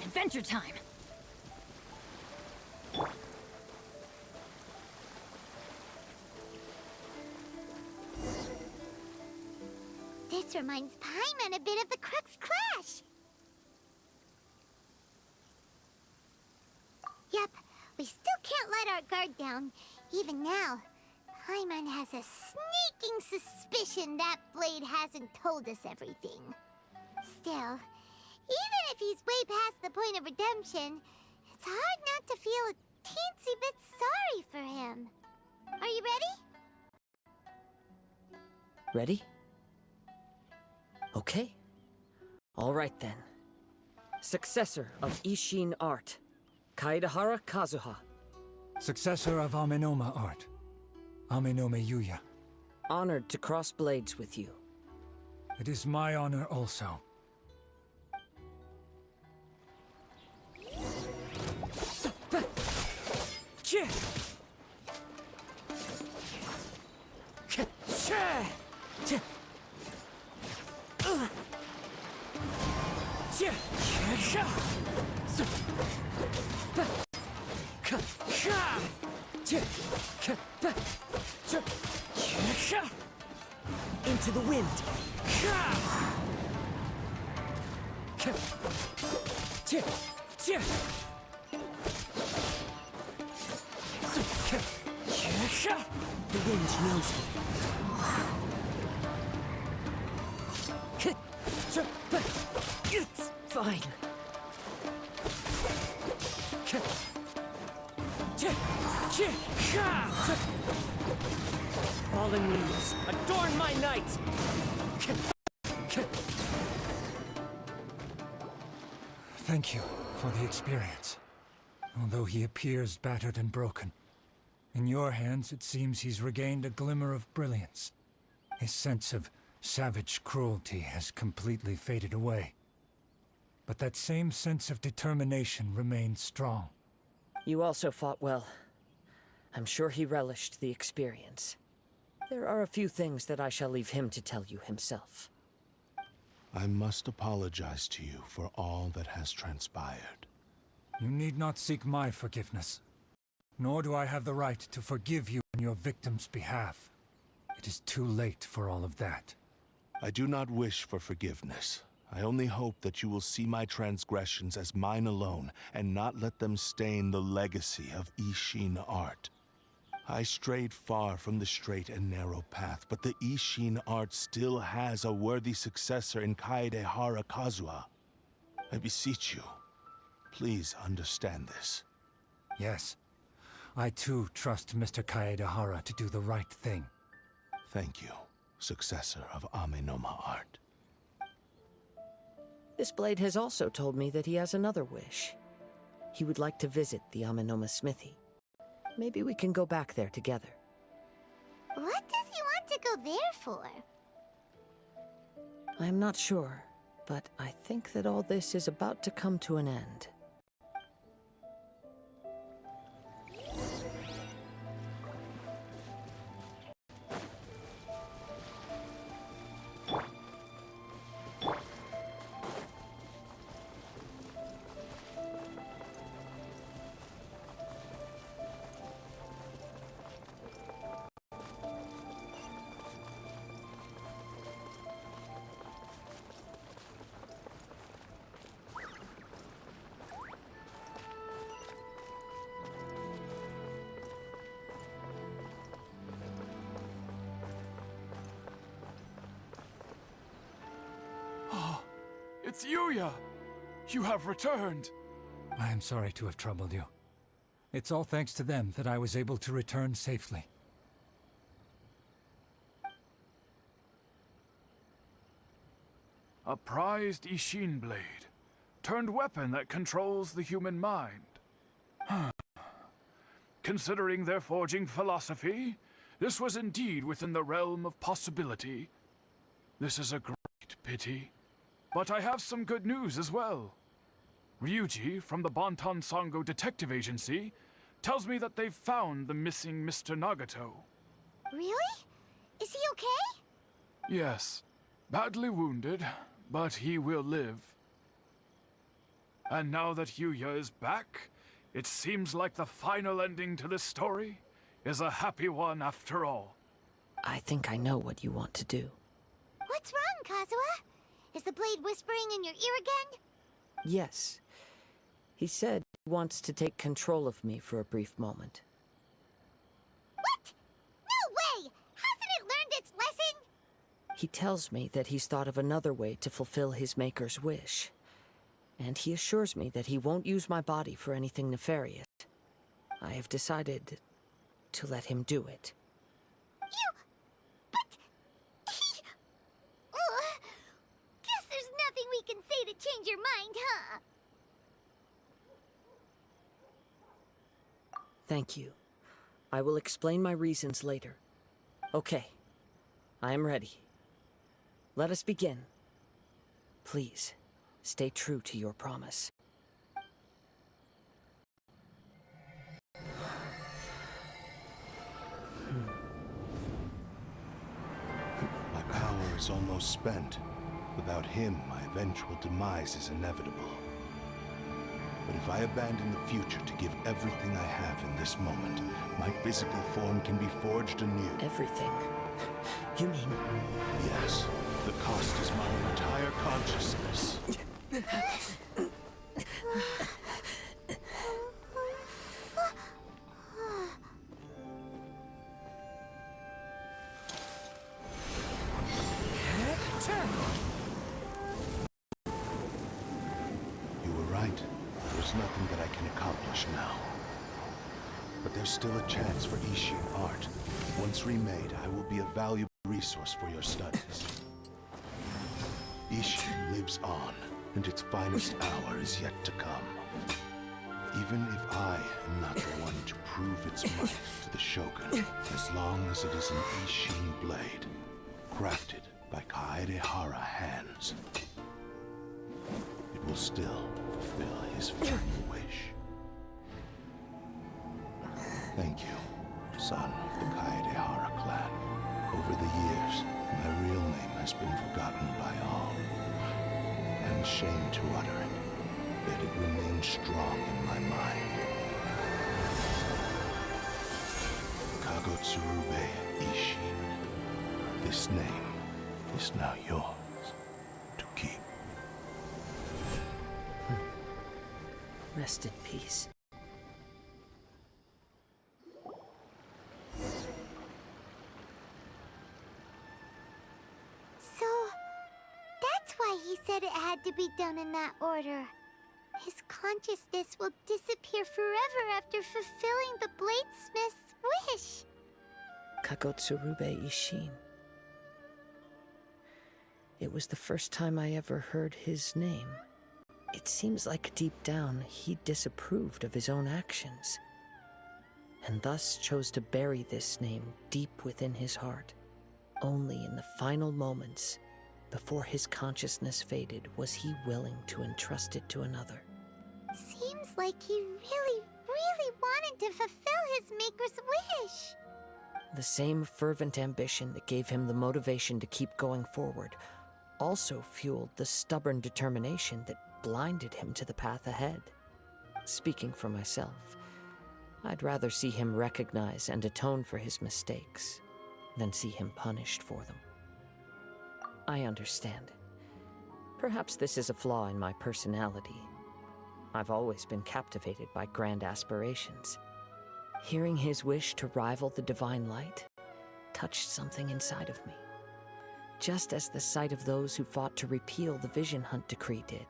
Speaker 13: Adventure time!
Speaker 2: This reminds Paimon a bit of the Crux Clash. Yep, we still can't let our guard down. Even now, Paimon has a sneaking suspicion that Blade hasn't told us everything. Still, even if he's way past the point of redemption, it's hard not to feel a teensy bit sorry for him. Are you ready?
Speaker 8: Ready? Okay. All right then. Successor of Ishin Art, Kaedehara Kazuha.
Speaker 12: Successor of Amenoma Art, Amenome Yuya.
Speaker 8: Honored to cross blades with you.
Speaker 12: It is my honor also.
Speaker 8: Into the wind. The wind knows me. It's fine. Fallen leaves, adorn my night!
Speaker 12: Thank you for the experience. Although he appears battered and broken, in your hands it seems he's regained a glimmer of brilliance. His sense of savage cruelty has completely faded away. But that same sense of determination remains strong.
Speaker 8: You also fought well. I'm sure he relished the experience. There are a few things that I shall leave him to tell you himself.
Speaker 10: I must apologize to you for all that has transpired.
Speaker 12: You need not seek my forgiveness. Nor do I have the right to forgive you on your victim's behalf. It is too late for all of that.
Speaker 10: I do not wish for forgiveness. I only hope that you will see my transgressions as mine alone, and not let them stain the legacy of Ishin Art. I strayed far from the straight and narrow path, but the Ishin Art still has a worthy successor in Kaedehara Kazuha. I beseech you, please understand this.
Speaker 12: Yes, I too trust Mr. Kaedehara to do the right thing.
Speaker 10: Thank you, successor of Amenoma Art.
Speaker 8: This blade has also told me that he has another wish. He would like to visit the Amenoma Smithy. Maybe we can go back there together.
Speaker 2: What does he want to go there for?
Speaker 8: I'm not sure, but I think that all this is about to come to an end.
Speaker 7: It's Yuya! You have returned!
Speaker 12: I am sorry to have troubled you. It's all thanks to them that I was able to return safely.
Speaker 7: A prized Ishin blade, turned weapon that controls the human mind. Considering their forging philosophy, this was indeed within the realm of possibility. This is a great pity. But I have some good news as well. Ryuji, from the Bonton Sango Detective Agency, tells me that they've found the missing Mr. Nagato.
Speaker 2: Really? Is he okay?
Speaker 7: Yes, badly wounded, but he will live. And now that Yuya is back, it seems like the final ending to this story is a happy one after all.
Speaker 8: I think I know what you want to do.
Speaker 2: What's wrong, Kazuha? Is the blade whispering in your ear again?
Speaker 8: Yes. He said he wants to take control of me for a brief moment.
Speaker 2: What? No way! Hasn't it learned its lesson?
Speaker 8: He tells me that he's thought of another way to fulfill his maker's wish. And he assures me that he won't use my body for anything nefarious. I have decided to let him do it.
Speaker 2: Guess there's nothing we can say to change your mind, huh?
Speaker 8: Thank you. I will explain my reasons later. Okay. I am ready. Let us begin. Please, stay true to your promise.
Speaker 10: My power is almost spent. Without him, my eventual demise is inevitable. But if I abandon the future to give everything I have in this moment, my physical form can be forged anew.
Speaker 8: Everything? You mean...
Speaker 10: Yes. The cost is my entire consciousness. You were right. There's nothing that I can accomplish now. But there's still a chance for Ishin art. Once remade, I will be a valuable resource for your studies. Ishin lives on, and its finest hour is yet to come. Even if I am not the one to prove its might to the Shogun, as long as it is an Ishin blade, crafted by Kaedehara hands, it will still fulfill his final wish. Thank you, son of the Kaedehara clan. Over the years, my real name has been forgotten by all. I'm ashamed to utter it, yet it remains strong in my mind. Kagotsurube Ishin. This name is now yours to keep.
Speaker 8: Rest in peace.
Speaker 2: So, that's why he said it had to be done in that order. His consciousness will disappear forever after fulfilling the bladesmith's wish.
Speaker 8: Kagotsurube Ishin. It was the first time I ever heard his name. It seems like deep down he disapproved of his own actions, and thus chose to bury this name deep within his heart. Only in the final moments, before his consciousness faded, was he willing to entrust it to another.
Speaker 2: Seems like he really wanted to fulfill his maker's wish.
Speaker 8: The same fervent ambition that gave him the motivation to keep going forward also fueled the stubborn determination that blinded him to the path ahead. Speaking for myself, I'd rather see him recognize and atone for his mistakes than see him punished for them. I understand. Perhaps this is a flaw in my personality. I've always been captivated by grand aspirations. Hearing his wish to rival the divine light touched something inside of me. just as the sight of those who fought to repeal the Vision Hunt decree did.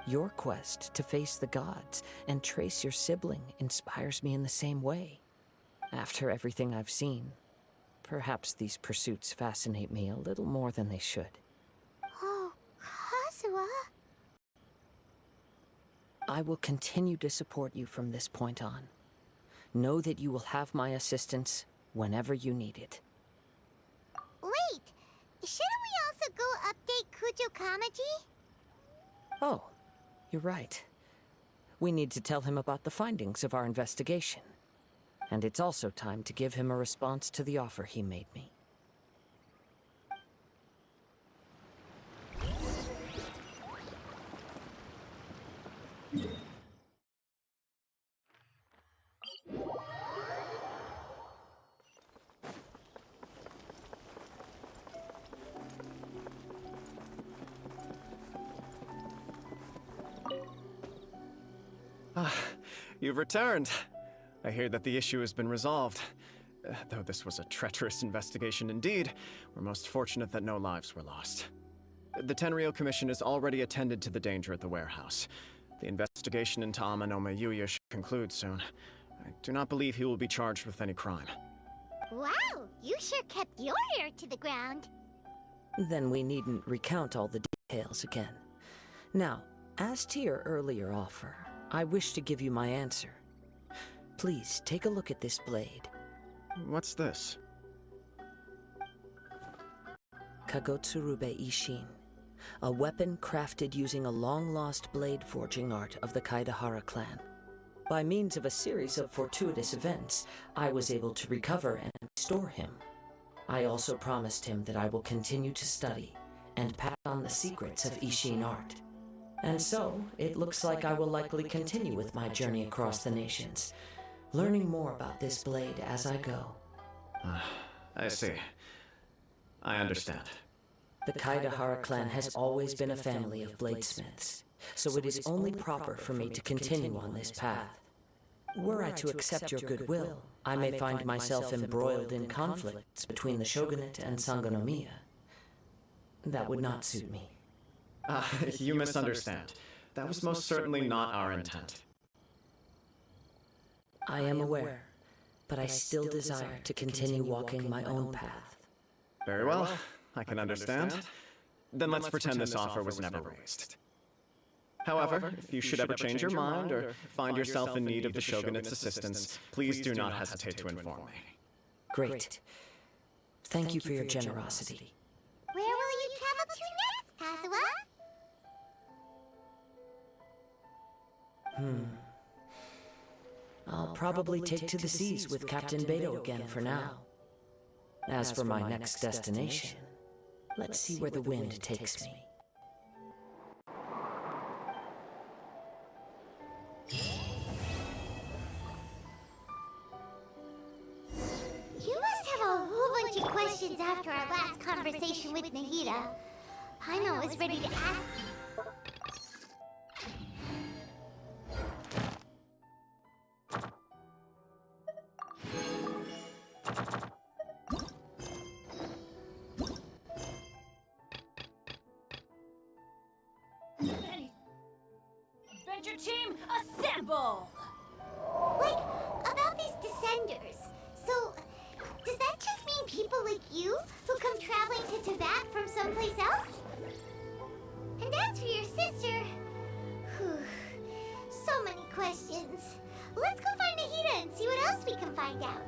Speaker 8: Your quest to face the gods and trace your sibling inspires me in the same way. After everything I've seen, perhaps these pursuits fascinate me a little more than they should.
Speaker 2: Oh, Kazuha.
Speaker 8: I will continue to support you from this point on. Know that you will have my assistance whenever you need it.
Speaker 2: Wait, shouldn't we also go update Kujo Kamaji?
Speaker 8: Oh, you're right. We need to tell him about the findings of our investigation. And it's also time to give him a response to the offer he made me.
Speaker 11: You've returned. I hear that the issue has been resolved. Though this was a treacherous investigation indeed, we're most fortunate that no lives were lost. The Tenryou Commission has already attended to the danger at the warehouse. The investigation into Amanome Yuya should conclude soon. I do not believe he will be charged with any crime.
Speaker 2: Wow, you sure kept your ear to the ground.
Speaker 8: Then we needn't recount all the details again. Now, as to your earlier offer, I wish to give you my answer. Please take a look at this blade.
Speaker 11: What's this?
Speaker 8: Kagotsurube Ishin, a weapon crafted using a long-lost blade forging art of the Kaidahara clan. By means of a series of fortuitous events, I was able to recover and restore him. I also promised him that I will continue to study and pass on the secrets of Ishin art. And so, it looks like I will likely continue with my journey across the nations, learning more about this blade as I go.
Speaker 11: I see. I understand.
Speaker 8: The Kaidahara clan has always been a family of bladesmiths, so it is only proper for me to continue on this path. Were I to accept your goodwill, I may find myself embroiled in conflicts between the shogunate and Sangonomiya. That would not suit me.
Speaker 11: You misunderstand. That was most certainly not our intent.
Speaker 8: I am aware, but I still desire to continue walking my own path.
Speaker 11: Very well, I can understand. Then let's pretend this offer was never raised. However, if you should ever change your mind or find yourself in need of the Shogunate's assistance, please do not hesitate to inform me.
Speaker 8: Great. Thank you for your generosity.
Speaker 2: Where will you travel to next, Kazuha?
Speaker 8: I'll probably take to the seas with Captain Beto again for now. As for my next destination, let's see where the wind takes me.
Speaker 2: You must have a whole bunch of questions after our last conversation with Nahida. Paimon was ready to ask you.
Speaker 13: Adventure team, assemble!
Speaker 2: Like, about these Descenders. So, does that just mean people like you who come traveling to Teyvat from someplace else? And as for your sister... Whew, so many questions. Let's go find Nahida and see what else we can find out.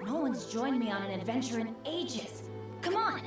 Speaker 13: No one's joined me on an adventure in ages. Come on!